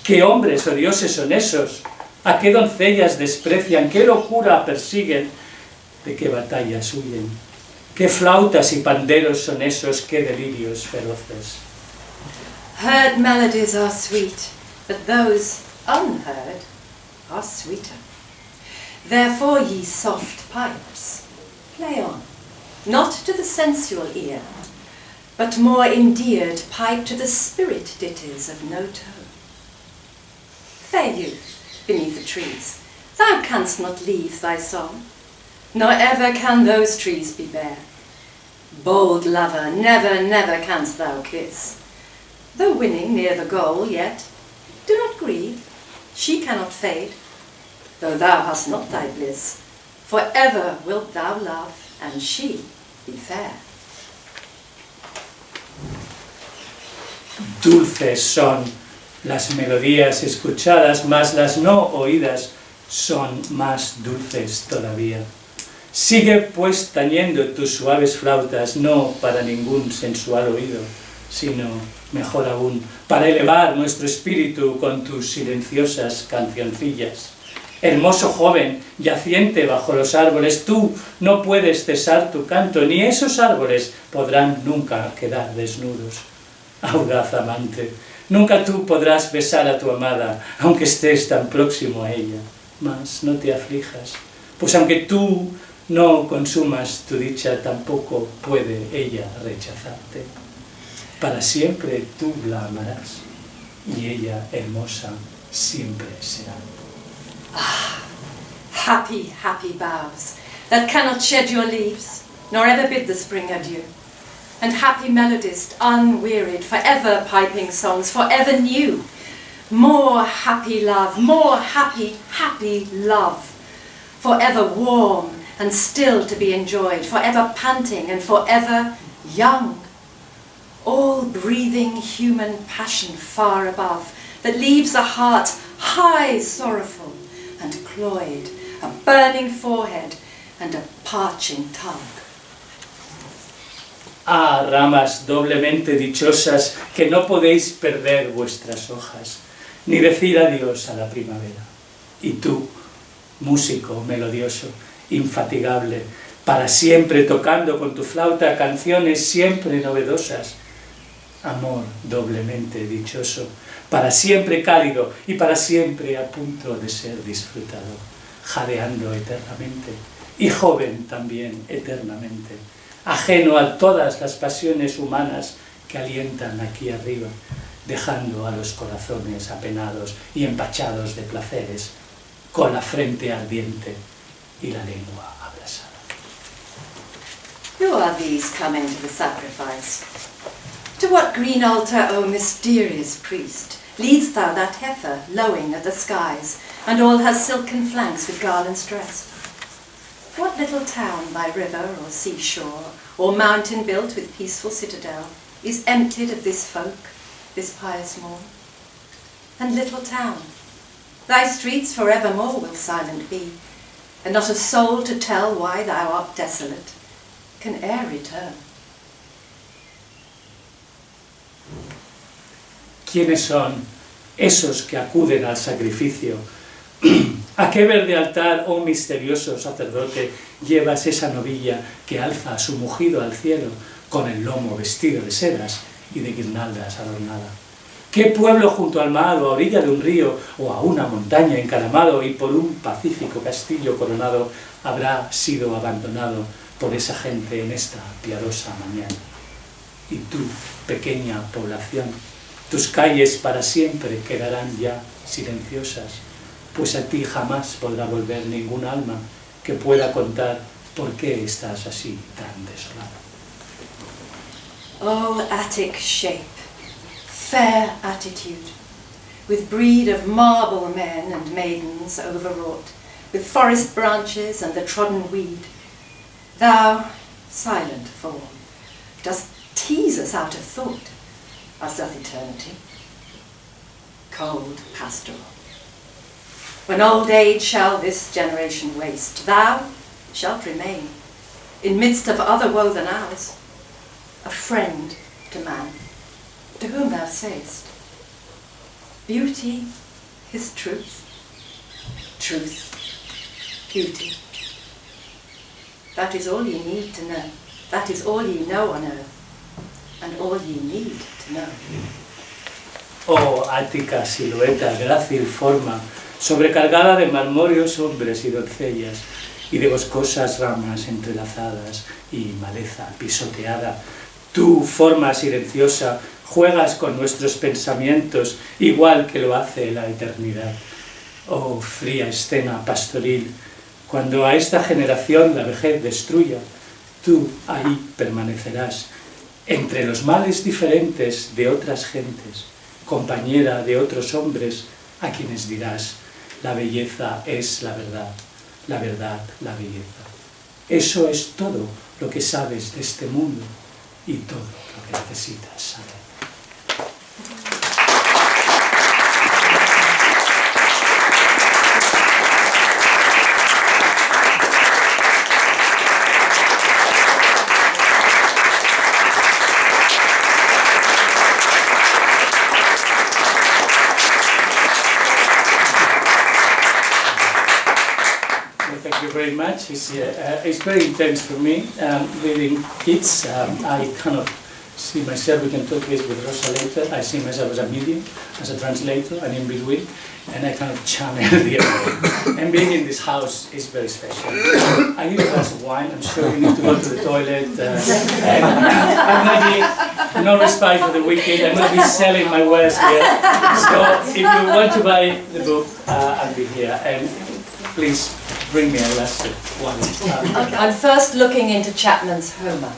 B: ¿Qué hombres o dioses son esos? ¿A qué doncellas desprecian? ¿Qué locura persiguen? ¿De qué batallas huyen? ¿Qué flautas y panderos son esos? ¿Qué delirios feroces?
C: Heard melodies are sweet, but those unheard are sweeter. Therefore, ye soft pipes, play on, not to the sensual ear, but more endeared pipe to the spirit ditties of no tone. Fair youth, beneath the trees, thou canst not leave thy song, nor ever can those trees be bare. Bold lover, never, never canst thou kiss. Though winning near the goal, yet do not grieve, she cannot fade, though thou hast not thy bliss, for ever wilt thou love, and she be fair.
B: Dulces son las melodías escuchadas, mas las no oídas son más dulces todavía. Sigue pues tañendo tus suaves flautas, no para ningún sensual oído, sino, mejor aún, para elevar nuestro espíritu con tus silenciosas cancioncillas. Hermoso joven, yaciente bajo los árboles, tú no puedes cesar tu canto, ni esos árboles podrán nunca quedar desnudos. audaz amante. Nunca tú podrás besar a tu amada, aunque estés tan próximo a ella. Mas no te aflijas, pues aunque tú no consumas tu dicha, tampoco puede ella rechazarte. Para siempre tú la amarás, y ella, hermosa, siempre será.
C: Ah, happy, happy boughs that cannot shed your leaves, nor ever bid the spring adieu. And happy melodist, unwearied, forever piping songs, forever new. More happy love, more happy, happy love. Forever warm and still to be enjoyed, forever panting and forever young. All breathing human passion far above, that leaves a heart high sorrowful and cloyed, a burning forehead and a parching tongue.
B: Ah, ramas doblemente dichosas, que no podéis perder vuestras hojas, ni decir adiós a la primavera. Y tú, músico melodioso, infatigable, para siempre tocando con tu flauta canciones siempre novedosas. Amor doblemente dichoso, para siempre cálido y para siempre a punto de ser disfrutado, jadeando eternamente, y joven también eternamente, ajeno a todas las pasiones humanas que alientan aquí arriba, dejando a los corazones apenados y empachados de placeres, con la frente ardiente y la lengua abrasada.
C: Who are these coming to the sacrifice? To what green altar, O mysterious priest, leadst thou that heifer lowing at the skies, and all her silken flanks with garlands dressed? What little town by river or seashore, or mountain built with peaceful citadel, is emptied of this folk, this pious morn? And little town, thy streets forevermore will silent be, and not a soul to tell why thou art desolate can e'er return.
B: ¿Quiénes son esos que acuden al sacrificio? ¿A qué verde altar, oh misterioso sacerdote, llevas esa novilla que alza su mugido al cielo, con el lomo vestido de sedas y de guirnaldas adornada? ¿Qué pueblo junto al mar, o a orilla de un río, o a una montaña encaramado y por un pacífico castillo coronado, habrá sido abandonado por esa gente en esta piadosa mañana? Y tú, pequeña población, tus calles para siempre quedarán ya silenciosas, pues a ti jamás podrá volver ningún alma que pueda contar por qué estás así tan desolado.
C: O Attic shape, fair attitude, with breed of marble men and maidens overwrought, with forest branches and the trodden weed, thou, silent form, dost tease us out of thought, as doth eternity. Cold pastoral. When old age shall this generation waste, thou shalt remain, in midst of other woe than ours, a friend to man, to whom thou sayest, beauty is truth, truth, beauty. That is all ye need to know, that is all ye know on earth, and all ye need to know.
B: Oh, ática silueta, grácil forma, sobrecargada de marmóreos hombres y doncellas, y de boscosas ramas entrelazadas y maleza pisoteada, tú, forma silenciosa, juegas con nuestros pensamientos, igual que lo hace la eternidad. Oh, fría escena pastoril, cuando a esta generación la vejez destruya, tú ahí permanecerás, entre los males diferentes de otras gentes, compañera de otros hombres, a quienes dirás, la belleza es la verdad, la belleza. Eso es todo lo que sabes de este mundo y todo lo que necesitas saber. Very much. It's very intense for me reading Keats. I kind of see myself, we can talk this with Rosa later, I see myself as a medium, as a translator, and in between, and I kind of channel the other. And being in this house is very special. I need a glass of wine, I'm sure you need to go to the toilet. I'm going to be no respite for the weekend, I'm going to be selling my wares here. So if you want to buy the book, I'll be here. And please bring me a glass of wine.
C: I'm first looking into Chapman's Homer.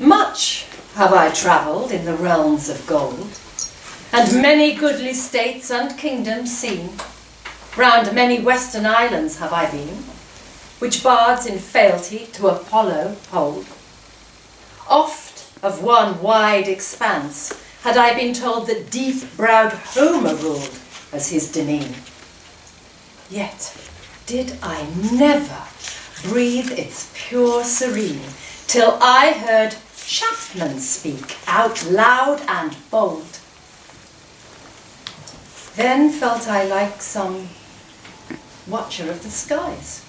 C: Much have I travelled in the realms of gold, and many goodly states and kingdoms seen. Round many western islands have I been, which bards in fealty to Apollo hold. Oft of one wide expanse had I been told that deep-browed Homer ruled as his demesne. Yet did I never breathe its pure serene, till I heard Chapman speak out loud and bold. Then felt I like some watcher of the skies,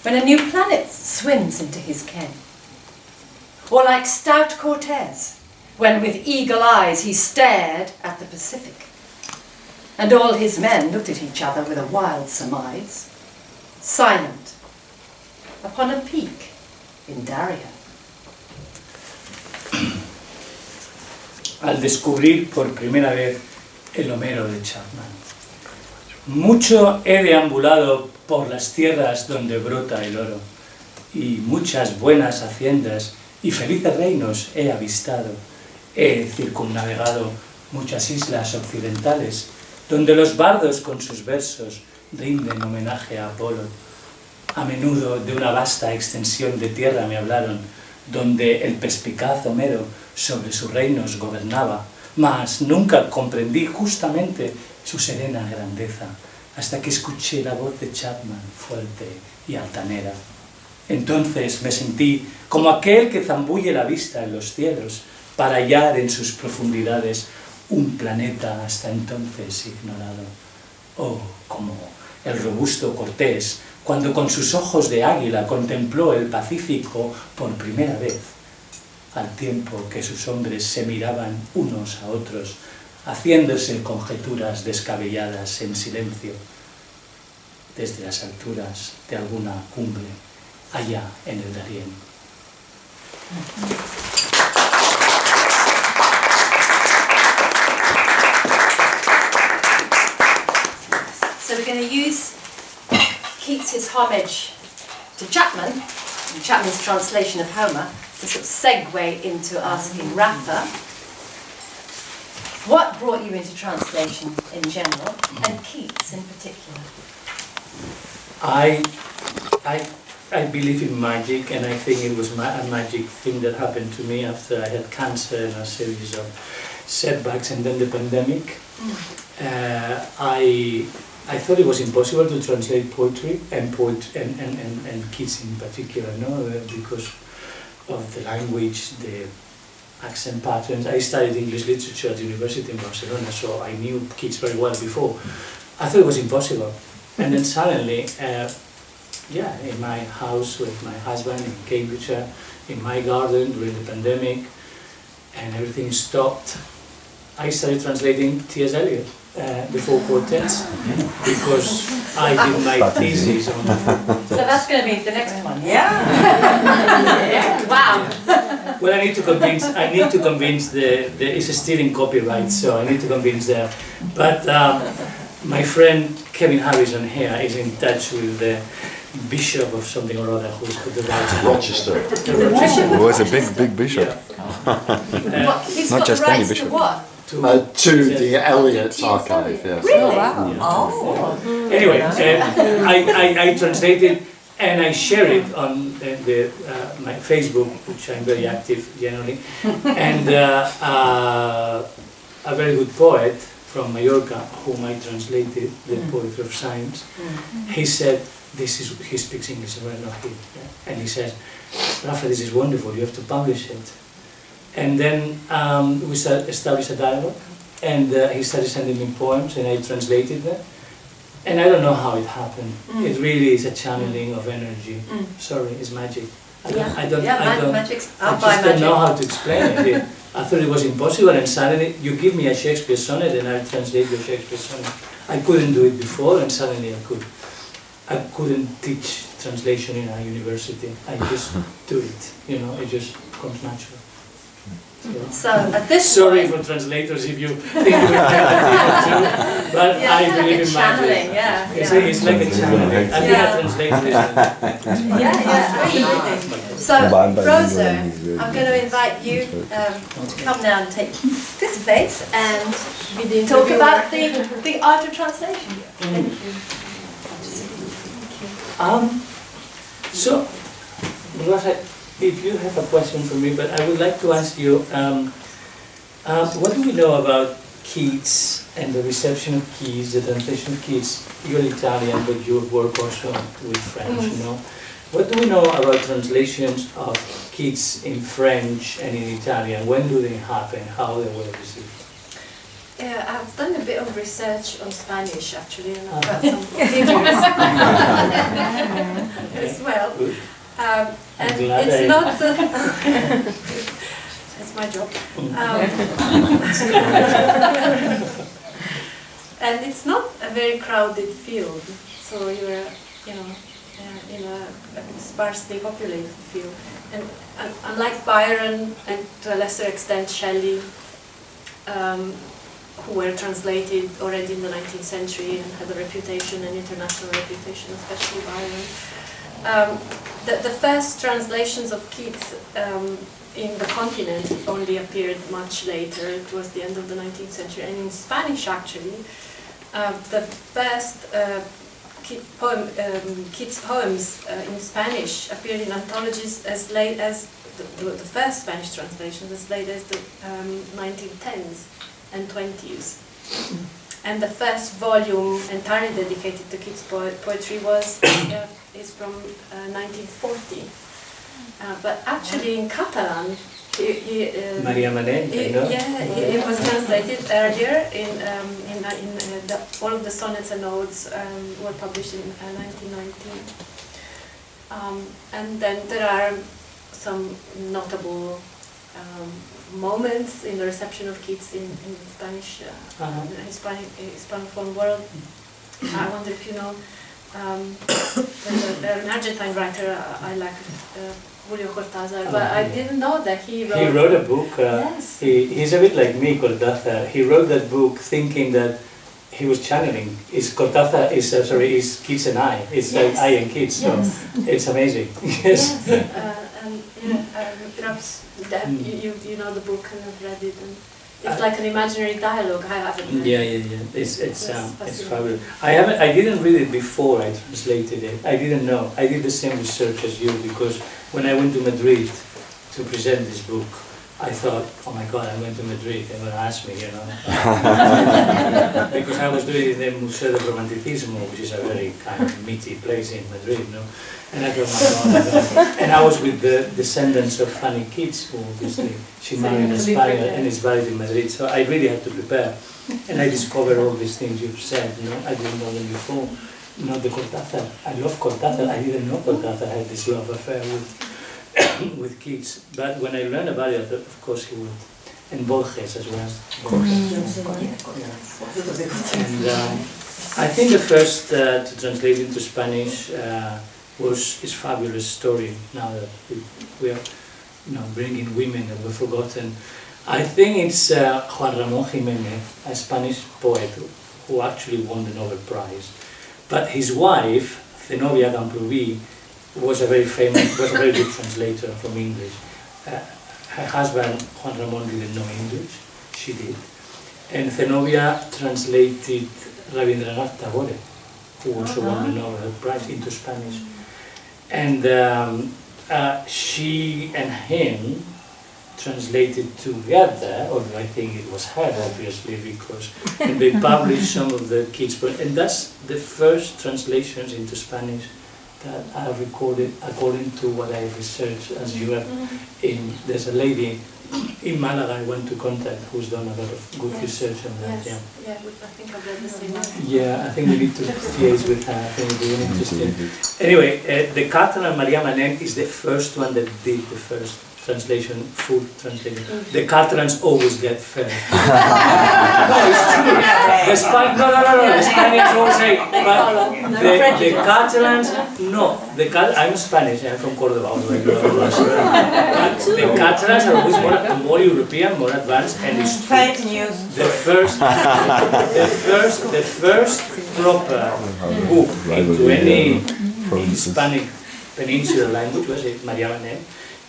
C: when a new planet swims into his ken. Or like stout Cortez, when with eagle eyes he stared at the Pacific, and all his men looked at each other with a wild surmise, silent, upon a peak in Darien.
B: Al descubrir por primera vez el Homero de Chapman. Mucho he deambulado por las tierras donde brota el oro, y muchas buenas haciendas y felices reinos he avistado. He circunnavegado muchas islas occidentales, donde los bardos con sus versos rinden homenaje a Apolo. A menudo de una vasta extensión de tierra me hablaron, donde el perspicaz Homero sobre sus reinos gobernaba, mas nunca comprendí justamente su serena grandeza, hasta que escuché la voz de Chapman fuerte y altanera. Entonces me sentí como aquel que zambulle la vista en los cielos para hallar en sus profundidades un planeta hasta entonces ignorado. O como el robusto Cortés, cuando con sus ojos de águila contempló el Pacífico por primera vez, al tiempo que sus hombres se miraban unos a otros, haciéndose conjeturas descabelladas en silencio, desde las alturas de alguna cumbre, allá en el Darién.
C: So we're going to use Keats's homage to Chapman, and Chapman's translation of Homer, to sort of segue into asking Rafa, what brought you into translation in general, and Keats in particular?
B: I believe in magic, and I think it was a magic thing that happened to me after I had cancer and a series of setbacks, and then the pandemic. I thought it was impossible to translate poetry and Keats in particular, no, because of the language, the accent patterns. I studied English literature at the University in Barcelona, so I knew Keats very well before. I thought it was impossible, and then suddenly, in my house with my husband in Cambridge, in my garden during the pandemic, and everything stopped, I started translating T.S. Eliot. The four quartets, because I did my thesis on the four quartets.
C: So that's going to be the next one, yeah? Wow.
B: Well, I need to convince it's still in copyright, so I need to convince them. But my friend Kevin Harrison here is in touch with the bishop of something or other who's got the rights.
E: Rochester.
F: He was a big bishop.
C: What, he's
F: Not
C: got
F: just
C: the
F: any
C: rights
F: bishop.
C: to what?
E: To the Eliot archive, yes.
C: Really?
B: Yeah.
C: Oh.
B: Anyway, I translated and I share it on my Facebook, which I'm very active generally. And a very good poet from Mallorca, whom I translated, the poetry of science, he said, he speaks English, we're not here. Yeah? And he says, Rafa, this is wonderful, you have to publish it. And then we established a dialogue, and he started sending me poems, and I translated them. And I don't know how it happened. It really is a channeling of energy. Sorry, it's magic. I don't
C: Magic.
B: know how to explain it. I thought it was impossible, and suddenly you give me a Shakespeare sonnet and I translate the Shakespeare sonnet. I couldn't do it before, and suddenly I could. I couldn't teach translation in a university. I just do it, you know, it just comes natural.
C: So at this
B: Sorry
C: point,
B: for translators if you think we have too, but I believe in
C: channeling,
B: magic.
C: yeah.
B: It's like a channeling. I think a translator is
C: Yeah, absolutely. So, Rosa, I'm going to invite you to come now and take this place and talk about the art of translation.
B: So, Rosa, if you have a question for me, but I would like to ask you, what do we know about Keats and the reception of Keats, the translation of Keats? You're Italian, but you work also with French, you know. What do we know about translations of Keats in French and in Italian? When do they happen? How they were received?
D: Yeah, I've done a bit of research on Spanish actually, and I've got some figures as well. And it's not. It's my job. And it's not a very crowded field, so you're, you know, in a sparsely populated field. And unlike Byron and to a lesser extent Shelley, who were translated already in the 19th century and had a reputation, an international reputation, especially Byron. The first translations of Keats in the continent only appeared much later, towards the end of the 19th century, and in Spanish actually, the first Keats poems in Spanish appeared in anthologies as late as the first Spanish translations, as late as the 1910s and 20s. And the first volume entirely dedicated to Keats' poetry is from 1940. But actually in Catalan,
B: Maria Manent,
D: it was translated earlier. All of the sonnets and odes were published in 1919. And then there are some notable moments in the reception of Keats in Spanish, Hispanophone world. I wonder if you know, there's an Argentine writer I like, Julio Cortázar, but I didn't know that he wrote...
B: He wrote a book,
D: yes.
B: He's a bit like me, Cortázar. He wrote that book thinking that he was channeling. Cortázar is Keats and I. It's
D: yes.
B: like I and Keats, so
D: yes.
B: It's amazing.
D: Yes. Perhaps that you know the book and have read it, and it's like an imaginary dialogue. I haven't read it.
B: Yeah. It's fabulous. I didn't read it before I translated it. I didn't know. I did the same research as you, because when I went to Madrid to present this book, I thought, oh my God, I'm going to Madrid. They're going to ask me, you know, because I was doing it in the Museo del Romanticismo, which is a very kind of meaty place in Madrid, you know. And I thought, my God, and I was with the descendants of Fanny Keats, who obviously she married in Spain and is buried in Madrid. So I really had to prepare, and I discovered all these things you've said. You know, I didn't know them before. You know, the Cortázar. I love Cortázar. I didn't know Cortázar had this love affair with Keats. But when I learned about it, I thought, of course he would. And Borges as well. And I think the first to translate into Spanish was his fabulous story. Now that we are, bringing women that were forgotten, I think it's Juan Ramón Jiménez, a Spanish poet who actually won the Nobel Prize. But his wife, Zenobia Camprubí, was a very good translator from English. Her husband, Juan Ramón, didn't know English. She did. And Zenobia translated Rabindranath Tagore, who also won the Nobel Prize, into Spanish. And she and him translated together, although I think it was her, obviously, because and they published some of the Keats poems. And that's the first translations into Spanish that are recorded according to what I researched as you have. There's a lady in Malaga I went to contact who's done a lot of good research on that.
D: Yes. Yeah, I think I've read the same one.
B: Yeah, I think we need to liaise with her. I think it'd be really interesting. Anyway, the Catalan Maria Manent is the first one that did the first translation, full translation. The Catalans always get first. No, it's true. The Spanish always say, but the Catalans, no. I'm Spanish, I'm from Cordoba. But the Catalans are always more European, more advanced, and it's
G: fake news.
B: The first proper book into any Hispanic peninsular language was Maria Manent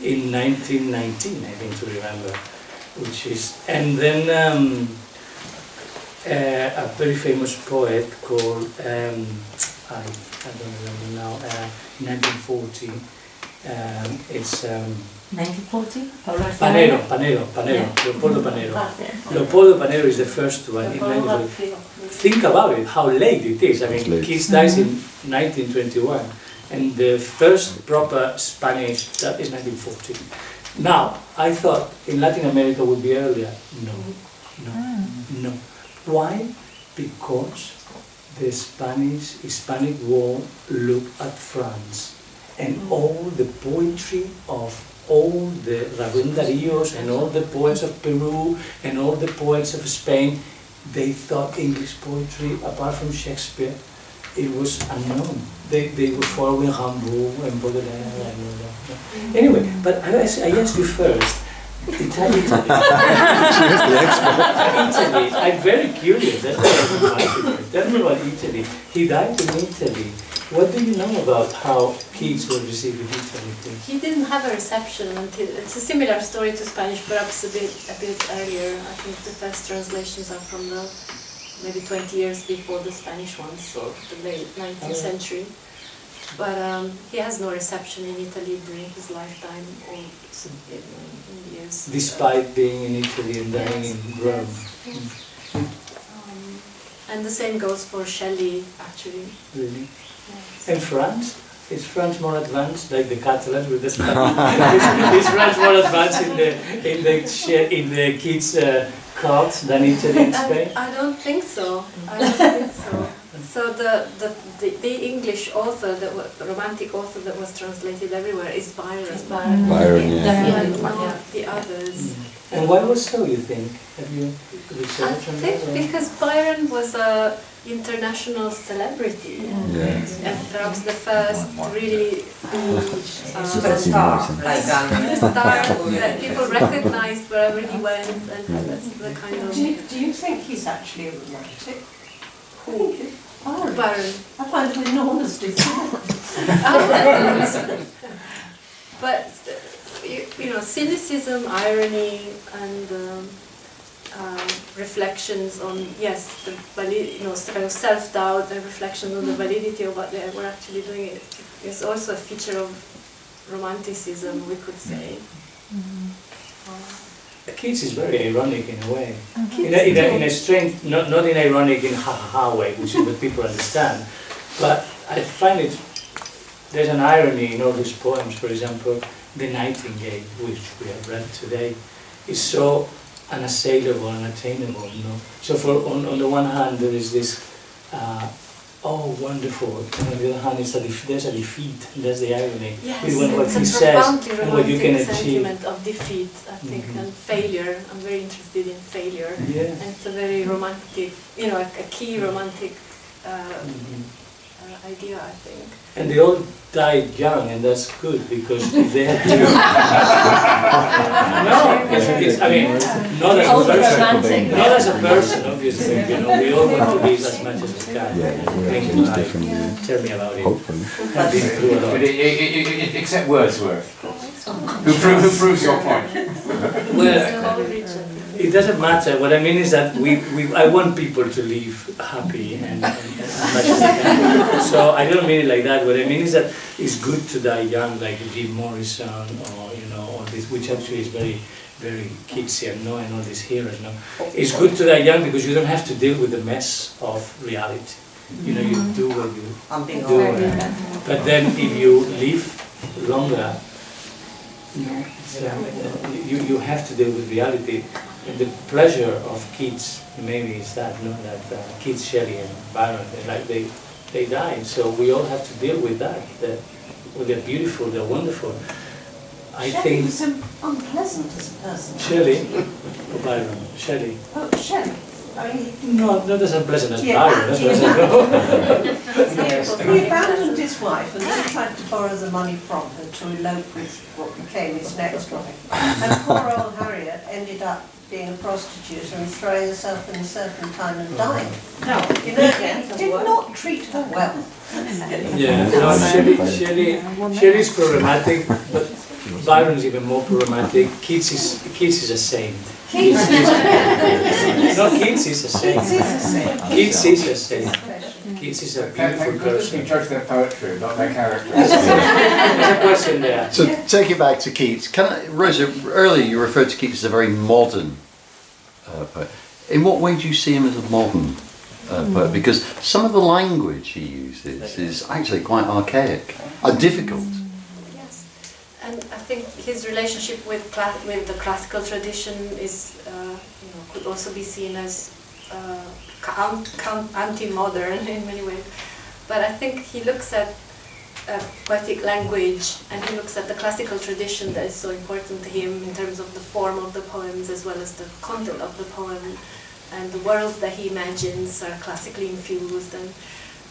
B: in 1919, I think, to remember, which is, and then a very famous poet called I don't remember now, 1940. It's
G: 1940?
B: Panero, Leopoldo Panero. Leopoldo Panero is the first one in 1940. Think about it, how late it is. I mean, Keats dies in 1921, and the first proper Spanish, that is 1940. Now, I thought in Latin America would be earlier. No. Why? Because the Hispanic world looked at France, and all the poetry of all the Ragún Daríos and all the poets of Peru and all the poets of Spain, they thought English poetry, apart from Shakespeare, it was unknown. They were following Rimbaud and Baudelaire and all that. Anyway, but I asked you first, Italy. Italy, I'm very curious, that's why I invited you. Tell me about Italy. He died in Italy. What do you know about how Keats was received in Italy, please?
D: He didn't have a reception until, it's a similar story to Spanish, perhaps a bit earlier. I think the first translations are from maybe 20 years before the Spanish ones, so the late 19th century. But he has no reception in Italy during his lifetime or in years.
B: Despite being in Italy and dying in Rome.
D: And the same goes for Shelley, actually.
B: Really?
D: Yes.
B: And France? Is France more advanced, like the Catalans with the Spanish? Is France more advanced in the Keats cult than Italy and Spain?
D: I don't think so. So the English author, the romantic author that was translated everywhere is Byron.
F: Byron, yeah.
D: And not the others.
B: And why was so, you think? Have you researched on that?
D: I think because Byron was a international celebrity, and perhaps the first really
G: Superstar.
D: star that people recognized wherever he went, and that's the kind of.
G: Do you think he's actually a romantic?
D: Byron.
G: I find him in honesty.
D: But you know, cynicism, irony, and reflections on the kind of self-doubt and reflections on the validity of what they were actually doing is also a feature of romanticism, we could say.
B: Keats is very ironic in a way. In a strange, not in ironic in ha-ha-ha way, which is what people understand, but I find there's an irony in all these poems. For example, The Nightingale, which we have read today, is so unassailable, unattainable, So on the one hand there is this, wonderful, and on the other hand there's a defeat, and that's the irony.
D: Yes,
B: Between what he
D: it's a
B: says
D: profoundly
B: and what you can
D: romantic
B: achieve.
D: sentiment of defeat, I think, and failure. I'm very interested in failure.
B: Yeah.
D: And it's a very romantic, a key romantic idea, I think.
B: And they all died young, and that's good, because if they had to... not as a person, obviously, we all want to live as much as we can. Tell me about it.
F: Hopefully.
B: I've been through a lot.
H: But except Wordsworth, who proves your point.
B: Well, it doesn't matter. What I mean is that I want people to live happy and as much as they can. So I don't mean it like that. What I mean is that it's good to die young, like Jim Morrison, or all this, which actually is very, very Keatsian, and all these heroes. It's good to die young because you don't have to deal with the mess of reality. You know, you do what you
G: I'm being
B: do.
G: honest.
B: But then if you live longer, you know, you have to deal with reality. And the pleasure of Keats maybe is that, you know, that Keats, Shelley, and Byron, they died. So we all have to deal with that. They're beautiful, they're wonderful. I
G: Shelley
B: think
G: was unpleasant as a person.
B: Shelley, or Byron, Shelley.
G: Oh, Shelley. I mean,
B: Not as unpleasant as
G: Yeah,
B: Byron, that's what I said.
G: he abandoned his wife and then tried to borrow the money from her to elope with what became his next wife. And poor old Harriet ended up being a prostitute and throwing herself in a serpentine and dying. No, you know, he did not treat her well.
B: Yeah, no, Shelley's problematic, but Byron's even more problematic. Keats is a saint.
G: Keats is
B: No, Keats is a saint.
G: a saint.
B: Keats is a saint. Keats is a beautiful
H: You
B: person.
H: judge their poetry, not their character.
B: There's a question there.
E: So take it back to Keats. Rosa, earlier you referred to Keats as a very modern poet. In what way do you see him as a modern poet? Because some of the language he uses is actually quite archaic, difficult.
D: Yes, and I think his relationship with the classical tradition is, could also be seen as anti-modern in many ways. But I think he looks at poetic language, and he looks at the classical tradition that is so important to him in terms of the form of the poems as well as the content of the poem, and the worlds that he imagines are classically infused.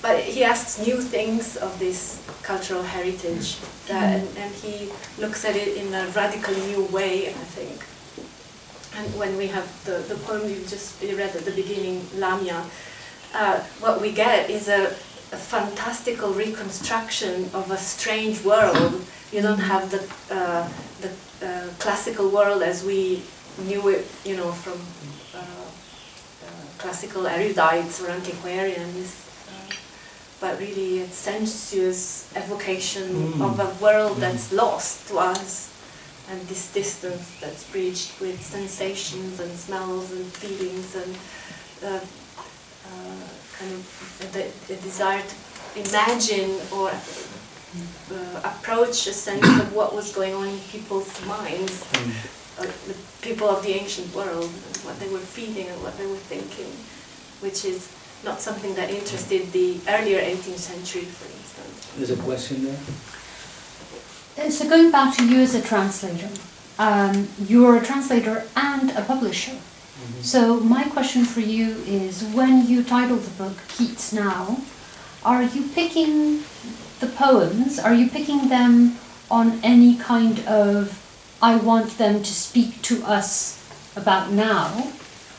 D: But he asks new things of this cultural heritage, and he looks at it in a radically new way, I think. And when we have the poem you read at the beginning, Lamia, what we get is a fantastical reconstruction of a strange world. You don't have the classical world as we knew it, from classical erudites or antiquarians, but really a sensuous evocation of a world that's lost to us, and this distance that's bridged with sensations and smells and feelings and kind of the desire to imagine or approach a sense of what was going on in people's minds, the people of the ancient world, and what they were feeling and what they were thinking, which is not something that interested the earlier 18th century, for instance.
B: There's a question there.
I: So going back to you as a translator, you're a translator and a publisher. So my question for you is, when you title the book Keats Now, are you picking the poems, are you picking them on any kind of, I want them to speak to us about now?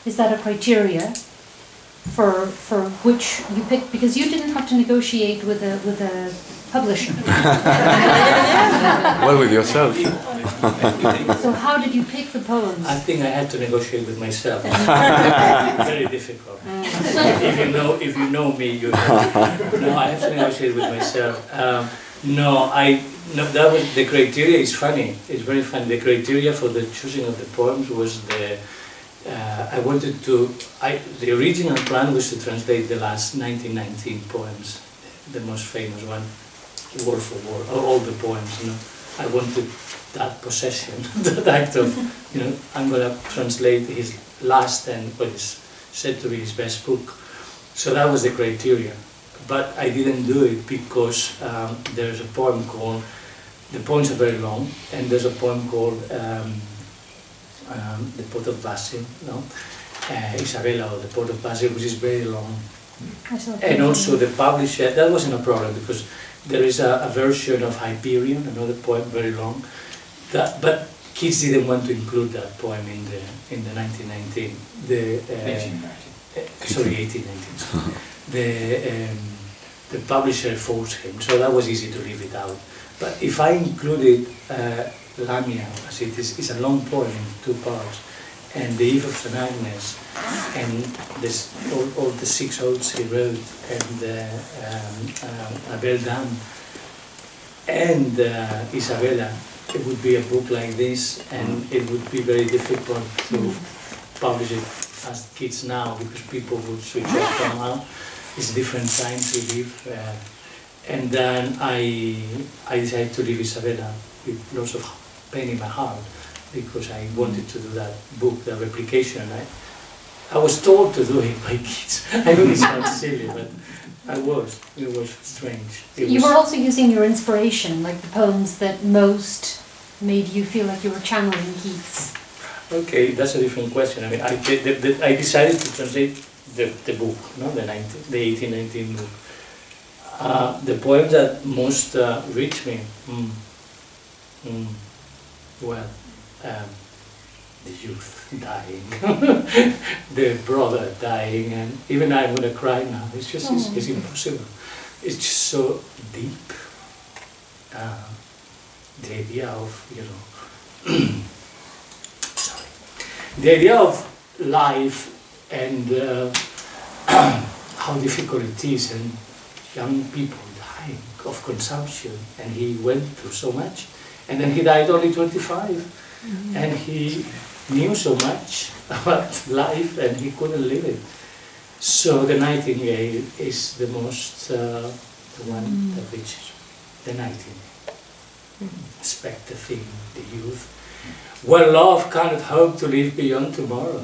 I: Is that a criteria for which you pick? Because you didn't have to negotiate with a publisher.
F: Well, with yourself.
I: So how did you pick the poems?
B: I think I had to negotiate with myself. Very difficult. If you know me, you know. No, I have to negotiate with myself. That was the criteria. Is funny. It's very funny. The criteria for the choosing of the poems was the original plan was to translate the last 1919 poems, the most famous one, word for word, all the poems. I wanted that possession, that act of, I'm going to translate his last and what is said to be his best book. So that was the criteria. But I didn't do it because there's a poem called, the poems are very long, and there's a poem called The Port of Basil, Isabella, or The Port of Basil, which is very long. And also the publisher, that wasn't a problem because there is a version of Hyperion, another poem, very long. But Keats didn't want to include that poem in the 1919. 1819. The publisher forced him, so that was easy to leave it out. But if I included Lamia, as it is, it's a long poem in 2 parts, and the Eve of St. Agnes, and this, all the 6 odes he wrote, and La Belle Dame, and Isabella, it would be a book like this, and it would be very difficult to publish it as Keats Now, because people would switch off somehow. it's different times we live. And then I decided to leave Isabella with lots of pain in my heart because I wanted to do that book, the replication. I was told to do it by Keats. I know it sounds silly, but it was strange.
I: You were also using your inspiration, like the poems that most made you feel like you were channeling Keats.
B: Okay, that's a different question. I mean, I decided to translate the book, no, the 1819 book. The poems that most reached me, well, the youth dying, the brother dying, and even I'm gonna cry now. It's just it's impossible. It's just so deep. The idea of sorry, the idea of life and how difficult it is, and young people dying of consumption, and he went through so much, and then he died only 25. And he knew so much about life and he couldn't live it. So the Nightingale is the most, the one that reaches the Nightingale. Respect the thing, the youth. Where love cannot hope to live beyond tomorrow.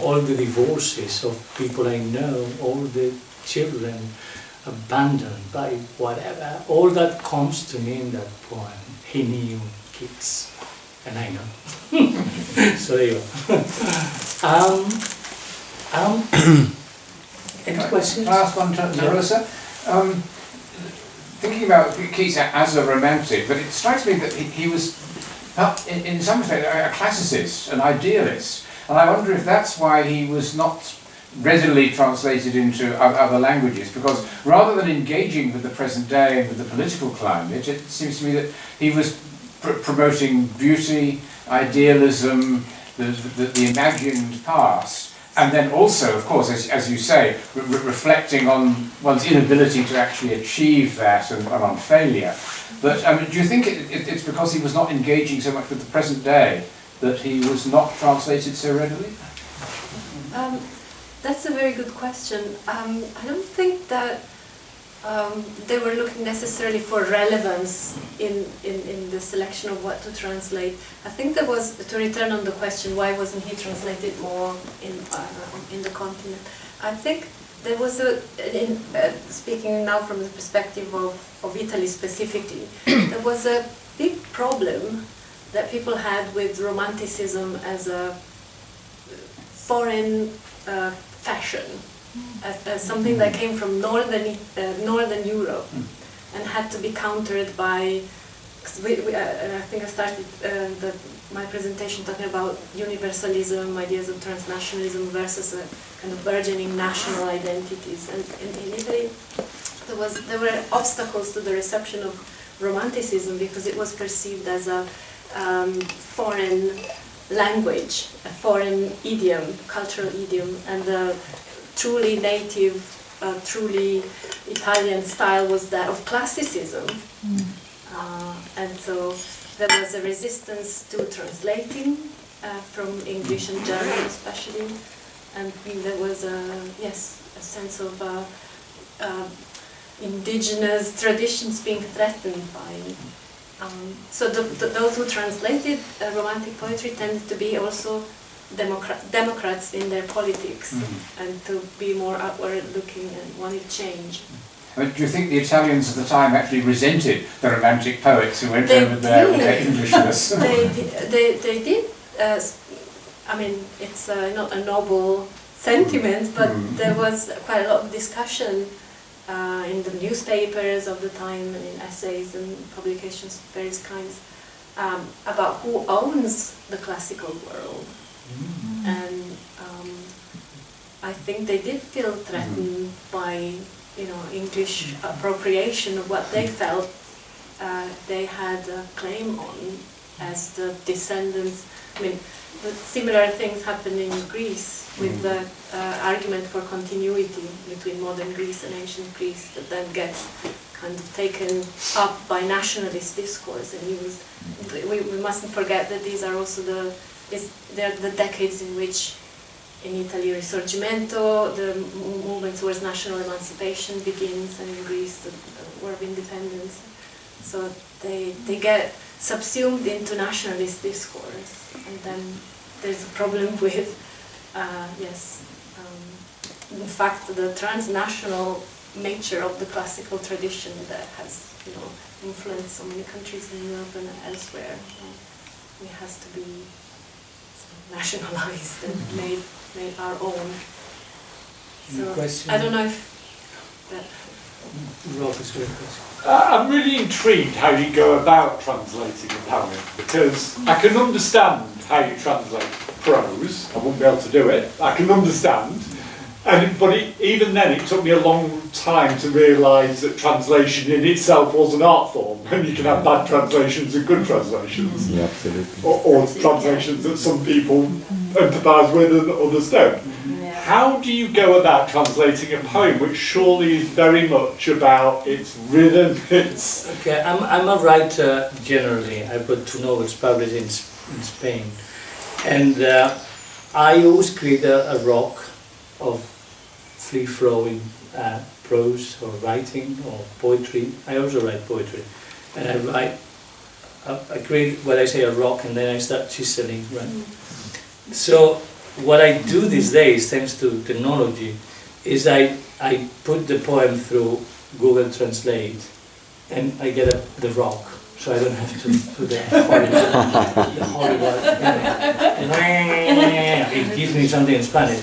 B: All the divorces of people I know, all the children abandoned by whatever, all that comes to me in that poem. He knew Keats, and I know. So there you go. Any questions?
H: Can I ask one to Rosa? Thinking about Keats as a romantic, but it strikes me that he was, in some respect, a classicist, an idealist, and I wonder if that's why he was not readily translated into other languages, because rather than engaging with the present day and with the political climate, it seems to me that he was promoting beauty, idealism, the imagined past, and then also, of course, as you say, reflecting on one's inability to actually achieve that and on failure. But do you think it's because he was not engaging so much with the present day that he was not translated so readily?
D: That's a very good question. I don't think that they were looking necessarily for relevance in the selection of what to translate. I think there was, to return on the question, why wasn't he translated more in the continent? I think there was speaking now from the perspective of Italy specifically, there was a big problem that people had with Romanticism as a foreign fashion, as something that came from Northern Europe and had to be countered by, I think I started my presentation talking about universalism, ideas of transnationalism versus a kind of burgeoning national identities. And in Italy, there were obstacles to the reception of Romanticism because it was perceived as a foreign language, a foreign idiom, cultural idiom, and the truly native, truly Italian style was that of classicism. And so there was a resistance to translating from English and German especially, and there was a sense of indigenous traditions being threatened by. So those who translated Romantic poetry tended to be also Democrats in their politics and to be more outward-looking and wanted change.
H: I mean, do you think the Italians at the time actually resented the Romantic poets who went over there with their Englishness?
D: They did. I mean, it's not a noble sentiment, but there was quite a lot of discussion in the newspapers of the time and in essays and publications of various kinds about who owns the classical world. And I think they did feel threatened by English appropriation of what they felt they had a claim on as the descendants. I mean, similar things happened in Greece with the argument for continuity between modern Greece and ancient Greece that then gets kind of taken up by nationalist discourse and used. We mustn't forget that these are also they're the decades in which in Italy, Risorgimento, the movement towards national emancipation begins, and in Greece, the War of Independence. So they get subsumed into nationalist discourse, and then there's a problem with, in fact, the transnational nature of the classical tradition that has, influenced so many countries in Europe and elsewhere. It has to be nationalized and made our own. So I don't know if that.
A: I'm really intrigued how you go about translating a poem, because I can understand how you translate prose. I wouldn't be able to do it. I can understand. But even then, it took me a long time to realise that translation in itself was an art form, and you can have bad translations and good translations.
F: Yeah, absolutely.
A: Or translations that some people empathise with and others don't. How do you go about translating a poem, which surely is very much about its rhythm, its...
B: Okay, I'm a writer generally. I've got 2 novels published in Spain. And I always create a rock of free-flowing prose or writing or poetry. I also write poetry. And I create what I say a rock, and then I start chiseling, right? So what I do these days, thanks to technology, is I put the poem through Google Translate, and I get the rock, so I don't have to do the horrible. It gives me something in Spanish,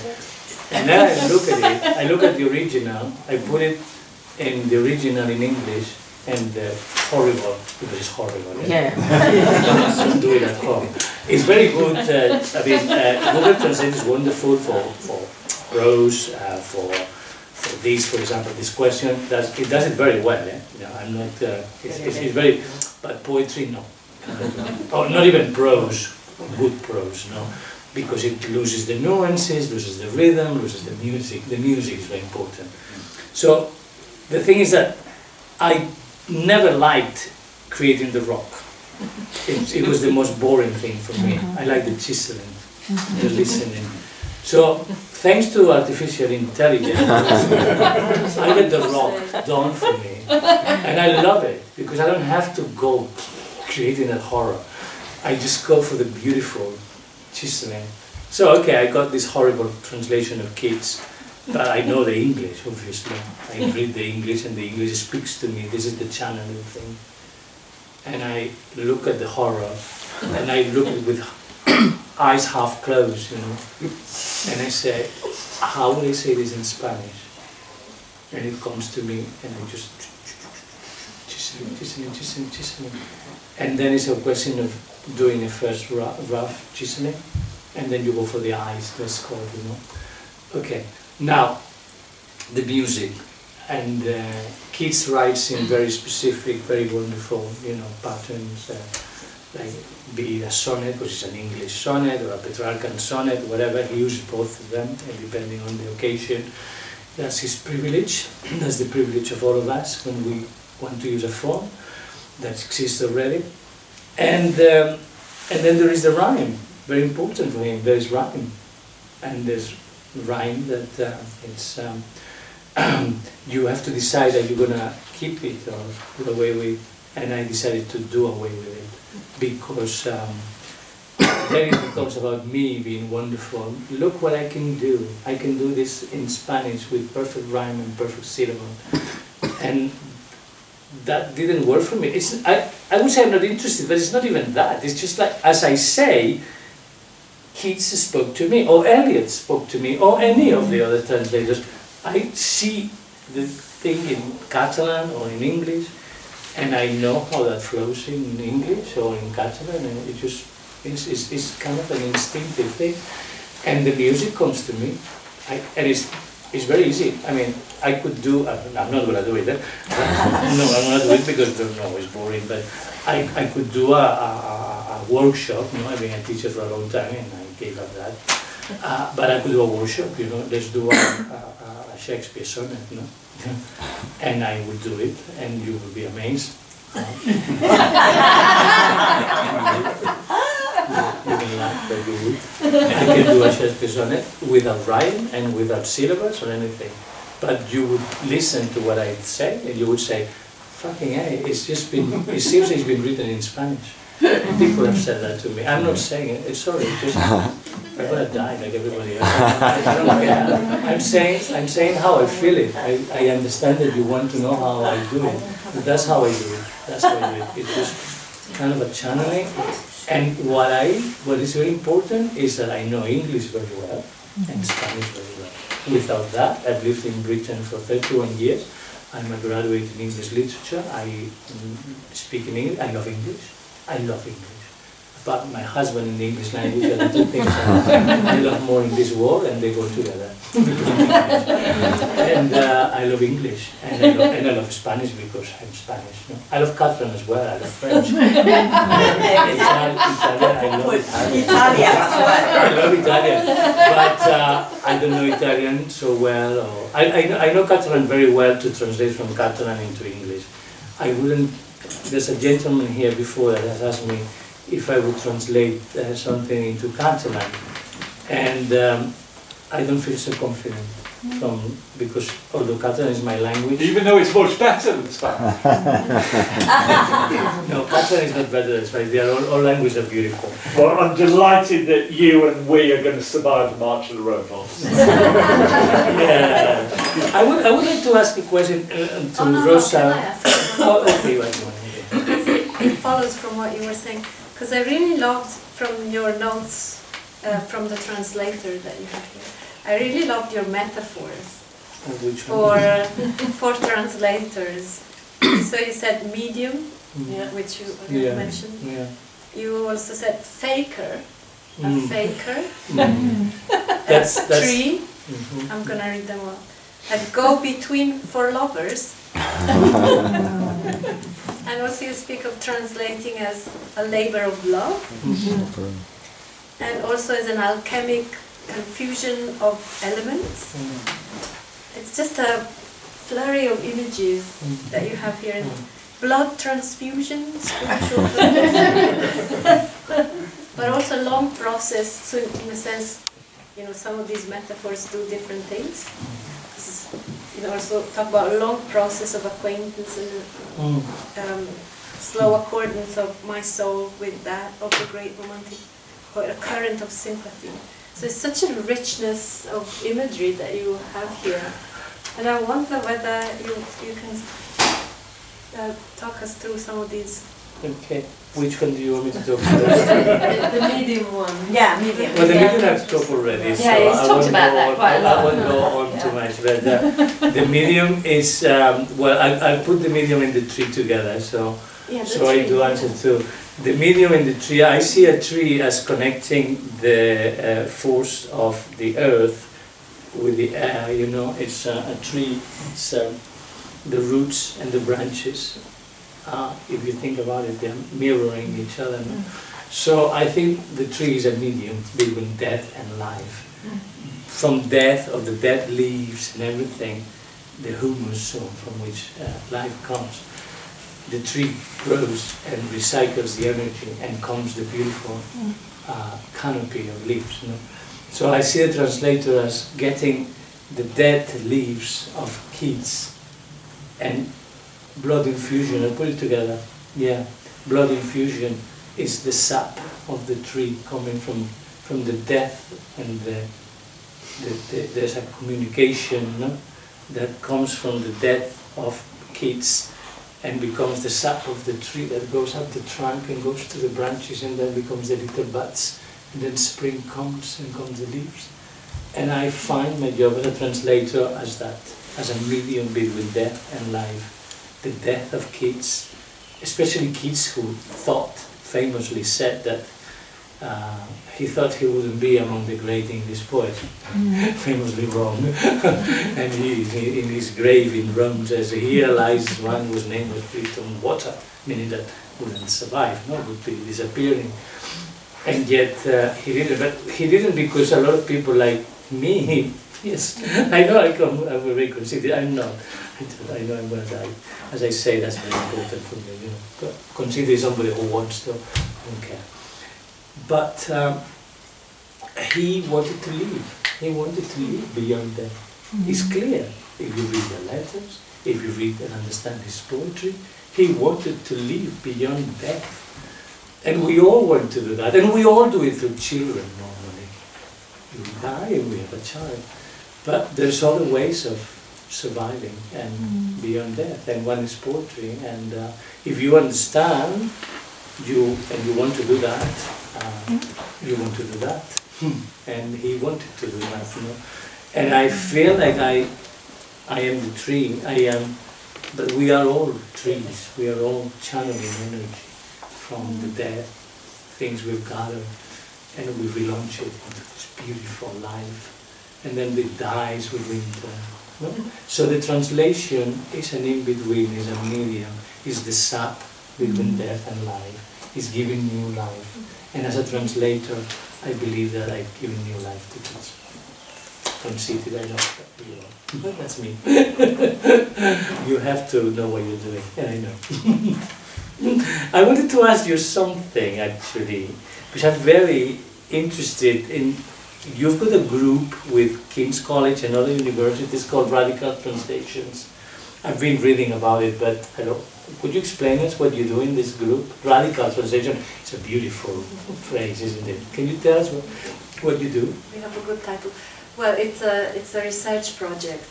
B: and then I look at it. I look at the original. I put it in the original in English, and horrible, because it's horrible. Yeah. So do it at home. It's very good. Google Translate is wonderful for prose, for this, for example, this question. It does it very well. I'm not. It's very, but poetry, no. Or not even prose, good prose, no, because it loses the nuances, loses the rhythm, loses the music. The music is very important. So the thing is that I never liked creating the rock. It was the most boring thing for me. I like the chiseling, the listening. So, thanks to artificial intelligence, I get the rock done for me. And I love it, because I don't have to go creating that horror. I just go for the beautiful chiseling. So, okay, I got this horrible translation of Keats, but I know the English, obviously. I read the English, and the English speaks to me. This is the channeling thing. And I look at the horror, and I look with eyes half closed, and I say, how would I say this in Spanish? And it comes to me, and I just chiseling. And then it's a question of doing a first rough chiseling, and then you go for the eyes, let's call it, Okay, now, the music. And Keats writes in very specific, very wonderful, patterns, like be it a sonnet, which is an English sonnet, or a Petrarchan sonnet, whatever. He uses both of them, depending on the occasion. That's his privilege. That's the privilege of all of us when we want to use a form that exists already. And then there is the rhyme, very important for him. There is rhyme, and there's rhyme that it's. You have to decide that you're going to keep it or put away with, and I decided to do away with it, because then it becomes about me being wonderful. Look what I can do. I can do this in Spanish with perfect rhyme and perfect syllable. And that didn't work for me. I would say I'm not interested, but it's not even that. It's just like, as I say, Keats spoke to me, or Eliot spoke to me, or any of the other translators. I see the thing in Catalan or in English, and I know how that flows in English or in Catalan, and it's kind of an instinctive thing. And the music comes to me, and it's very easy. I mean, I could do, I'm not going to do it, no, I'm not going to do it because it's boring, but I could do a workshop, I've been a teacher for a long time, and I gave up that. But I could do a workshop, let's do a Shakespeare sonnet, and I would do it, and you would be amazed. You can laugh, but that you would. I can do a chess sonnet without rhyme and without syllables or anything. But you would listen to what I say, and you would say, "Fucking hey, it seems it's been written in Spanish." People have said that to me. I'm not saying it. Sorry, just I'm gonna die like everybody else. I don't care. I'm saying how I feel it. I understand that you want to know how I do it. But that's how I do it. That's how I do it. It's just kind of a channeling. And what is very important is that I know English very well and Spanish very well. Without that, I've lived in Britain for 31 years. I'm a graduate in English literature. I speak in English. I love English. I love English. But my husband in the English language are the two things I love more in this world, and they go together. And I love English, and I love Spanish because I'm Spanish. No? I love Catalan as well. I love French. Italian. I love Italian. I love Italian, but I don't know Italian so well. Or I know Catalan very well to translate from Catalan into English. I wouldn't. There's a gentleman here before that has asked me if I would translate something into Catalan, and I don't feel so confident because although Catalan is my language,
A: Even though it's much better than Spanish.
B: no, Catalan is not better than Spanish. They are all languages are beautiful.
A: Well, I'm delighted that you and we are going to survive the March of the Robots.
B: Yeah, I would like to ask a question to Rosa.
D: Can I ask one more
B: Okay,
D: question? It follows from what you were saying, because I really loved from your notes from the translator that you have here. I really loved your metaphors for translators. So you said medium, which you mentioned.
B: Yeah.
D: You also said faker, a faker,
B: That's
D: tree. I'm gonna read them all. A go-between for lovers. And also you speak of translating as a labor of love. And also as an alchemic confusion of elements. It's just a flurry of images that you have here. Blood transfusion, spiritual but also long process. So in a sense, you know, some of these metaphors do different things. You know, also talk about a long process of acquaintance and slow accordance of my soul with that of the great romantic poet, a current of sympathy. So it's such a richness of imagery that you have here. And I wonder whether you can talk us through some of these.
B: Okay. Which one do you want me to talk about?
C: The medium one. Yeah, medium.
B: Well, the medium I've talked already, so
C: Yeah, he's
B: I
C: talked
B: won't
C: about
B: go
C: that
B: on,
C: quite a lot.
B: I won't go on too much. But the medium is, well, I put the medium and the tree together, so I do answer to. The medium and the tree, I see a tree as connecting the force of the earth with the air, you know, it's a tree, it's the roots and the branches. If you think about it, they're mirroring each other. No? So I think the tree is a medium between death and life. From death of the dead leaves and everything, the humus, so from which life comes. The tree grows and recycles the energy and comes the beautiful canopy of leaves. You know? So I see the translator as getting the dead leaves of Keats and blood infusion. I put it together. Yeah, blood infusion is the sap of the tree coming from the death, and there's a communication, no? That comes from the death of Keats and becomes the sap of the tree that goes up the trunk and goes to the branches and then becomes the little buds, and then spring comes and comes the leaves. And I find my job as a translator as that, as a medium between death and life. The death of Keats, especially Keats, who famously said that he thought he wouldn't be among the great English poets, famously wrong. And he in his grave in Rome says, "Here lies one whose name was written on water," meaning that wouldn't survive, no, would be disappearing. And yet he didn't. But he didn't because a lot of people like me. Yes, I know I'm very conceited. I'm not. I know I'm going to die. As I say, that's very important for me. You know, consider somebody who wants to. I don't care. But he wanted to live. He wanted to live beyond death. It's clear. If you read the letters, if you read and understand his poetry, he wanted to live beyond death. And we all want to do that. And we all do it through children normally. We die and we have a child. But there's other ways of surviving and beyond death. And one is poetry. And if you understand, you want to do that, you want to do that. And he wanted to do that, you know. And I feel like I am the tree, but we are all trees. We are all channeling energy from the dead, things we've gathered, and we relaunch it into this beautiful life. And then it dies with winter. No? So the translation is an in-between, is a medium, is the sap between death and life. It's giving new life. And as a translator, I believe that I've given new life to Keats. Conceited, I know that you are. But that's me. You have to know what you're doing, and I know. I wanted to ask you something, actually, which I'm very interested in. You've got a group with King's College and other universities called Radical Translations. I've been reading about it, but I don't. Could you explain us what you do in this group? Radical Translation. It's a beautiful phrase, isn't it? Can you tell us what you do?
D: We have a good title. Well, it's a research project.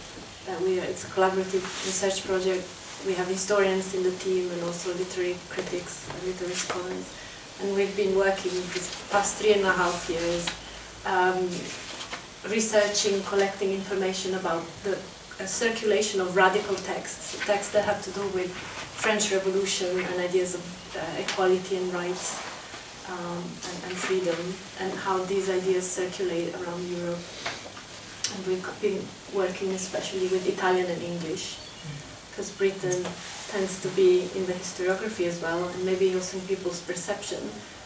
D: It's a collaborative research project. We have historians in the team and also literary critics, literary scholars. And we've been working these past 3.5 years researching, collecting information about the circulation of radical texts that have to do with French Revolution and ideas of equality and rights and freedom, and how these ideas circulate around Europe. And we've been working especially with Italian and English, because Britain tends to be in the historiography as well, and maybe also in people's perception,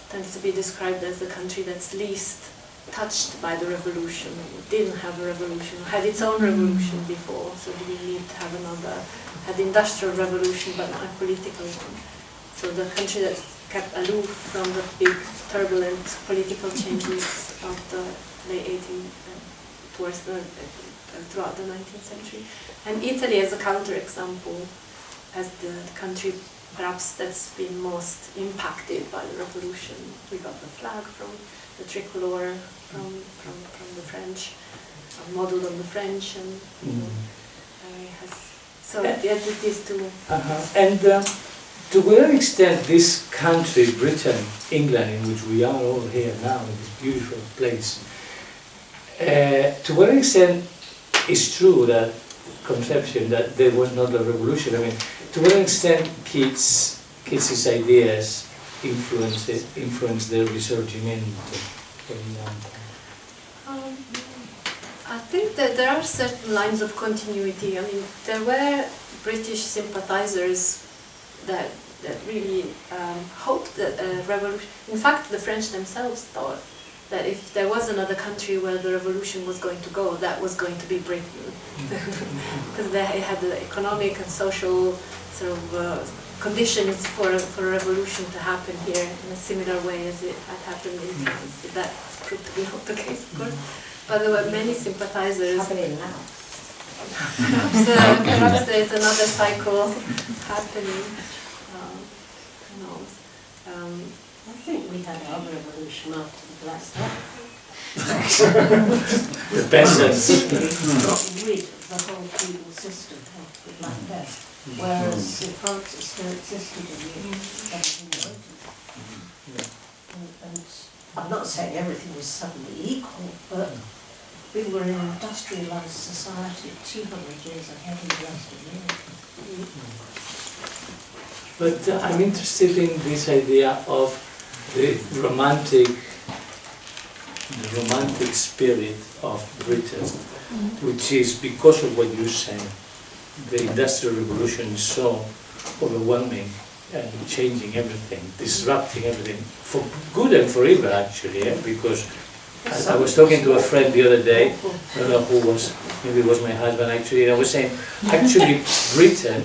D: tends to be described as the country that's least touched by the revolution. It didn't have a revolution, had its own revolution before, so we need to have another, had the industrial revolution but not a political one. So the country that's kept aloof from the big turbulent political changes of the late 18th throughout the 19th century. And Italy as a counterexample, as the country perhaps that's been most impacted by the revolution. We got the flag from the tricolor from the French, modeled on the French, and so these two.
B: And to what extent this country, Britain, England, in which we are all here now, in this beautiful place, to what extent is true that conception that there was not a revolution? I mean, to what extent Keats's ideas influenced the Risorgimento?
D: I think that there are certain lines of continuity. I mean, there were British sympathizers that really hoped that a revolution. In fact, the French themselves thought that if there was another country where the revolution was going to go, that was going to be Britain, because they had the economic and social sort of conditions for a revolution to happen here in a similar way as it had happened in France. That proved to be not the case, of course. But there were many sympathizers.
C: Happening now.
D: Perhaps there is another cycle happening. Who knows?
G: I think we had our revolution after the Black Death.
B: The peasants.
G: Got rid of the whole feudal system after the Black Death, whereas in France it still existed in the 1790s. And I'm not saying everything was suddenly equal, but we were in an industrialised society 200 years ahead of the rest of Europe.
B: But I'm interested in this idea of the romantic spirit of Britain, which is because of what you say. The Industrial Revolution is so overwhelming and changing everything, disrupting everything, for good and for evil actually, because I was talking to a friend the other day, I don't know who was, maybe it was my husband actually, and I was saying, actually Britain,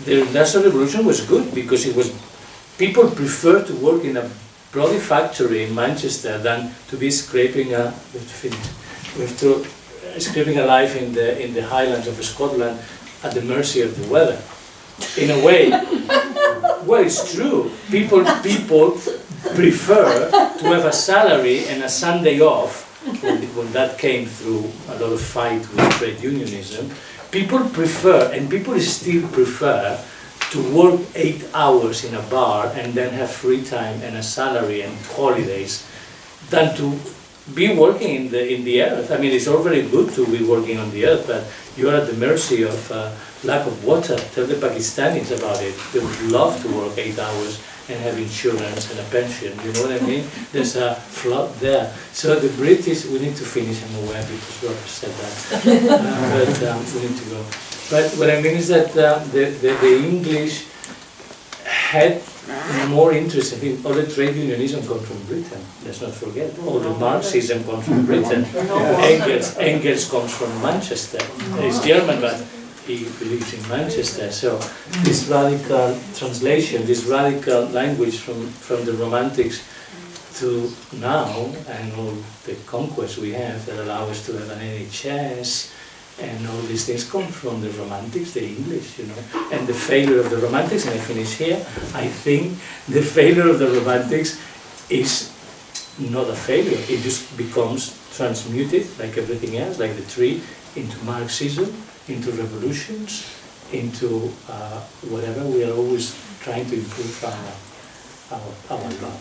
B: the Industrial Revolution was good because it was, people preferred to work in a bloody factory in Manchester than to be scraping scraping a life in the Highlands of Scotland at the mercy of the weather. In a way, well, it's true. People prefer to have a salary and a Sunday off. When that came through a lot of fight with trade unionism, people prefer, and people still prefer, to work 8 hours in a bar and then have free time and a salary and holidays than to be working in the earth. I mean, it's all very good to be working on the earth, but you are at the mercy of lack of water. Tell the Pakistanis about it. They would love to work 8 hours and have insurance and a pension. You know what I mean? There's a flood there. So the British, we need to finish, I'm aware, because Robert said that. But we need to go. But what I mean is that the English had more interest. I think all the trade unionism comes from Britain. Let's not forget. All the Marxism comes from Britain. Engels comes from Manchester. He's German, but he believes in Manchester. So this radical translation, this radical language from the Romantics to now, and all the conquests we have that allow us to have an NHS, and all these things come from the Romantics, the English, you know. And the failure of the Romantics, and I finish here, I think the failure of the Romantics is not a failure. It just becomes transmuted, like everything else, like the tree, into Marxism, into revolutions, into whatever. We are always trying to improve our lot.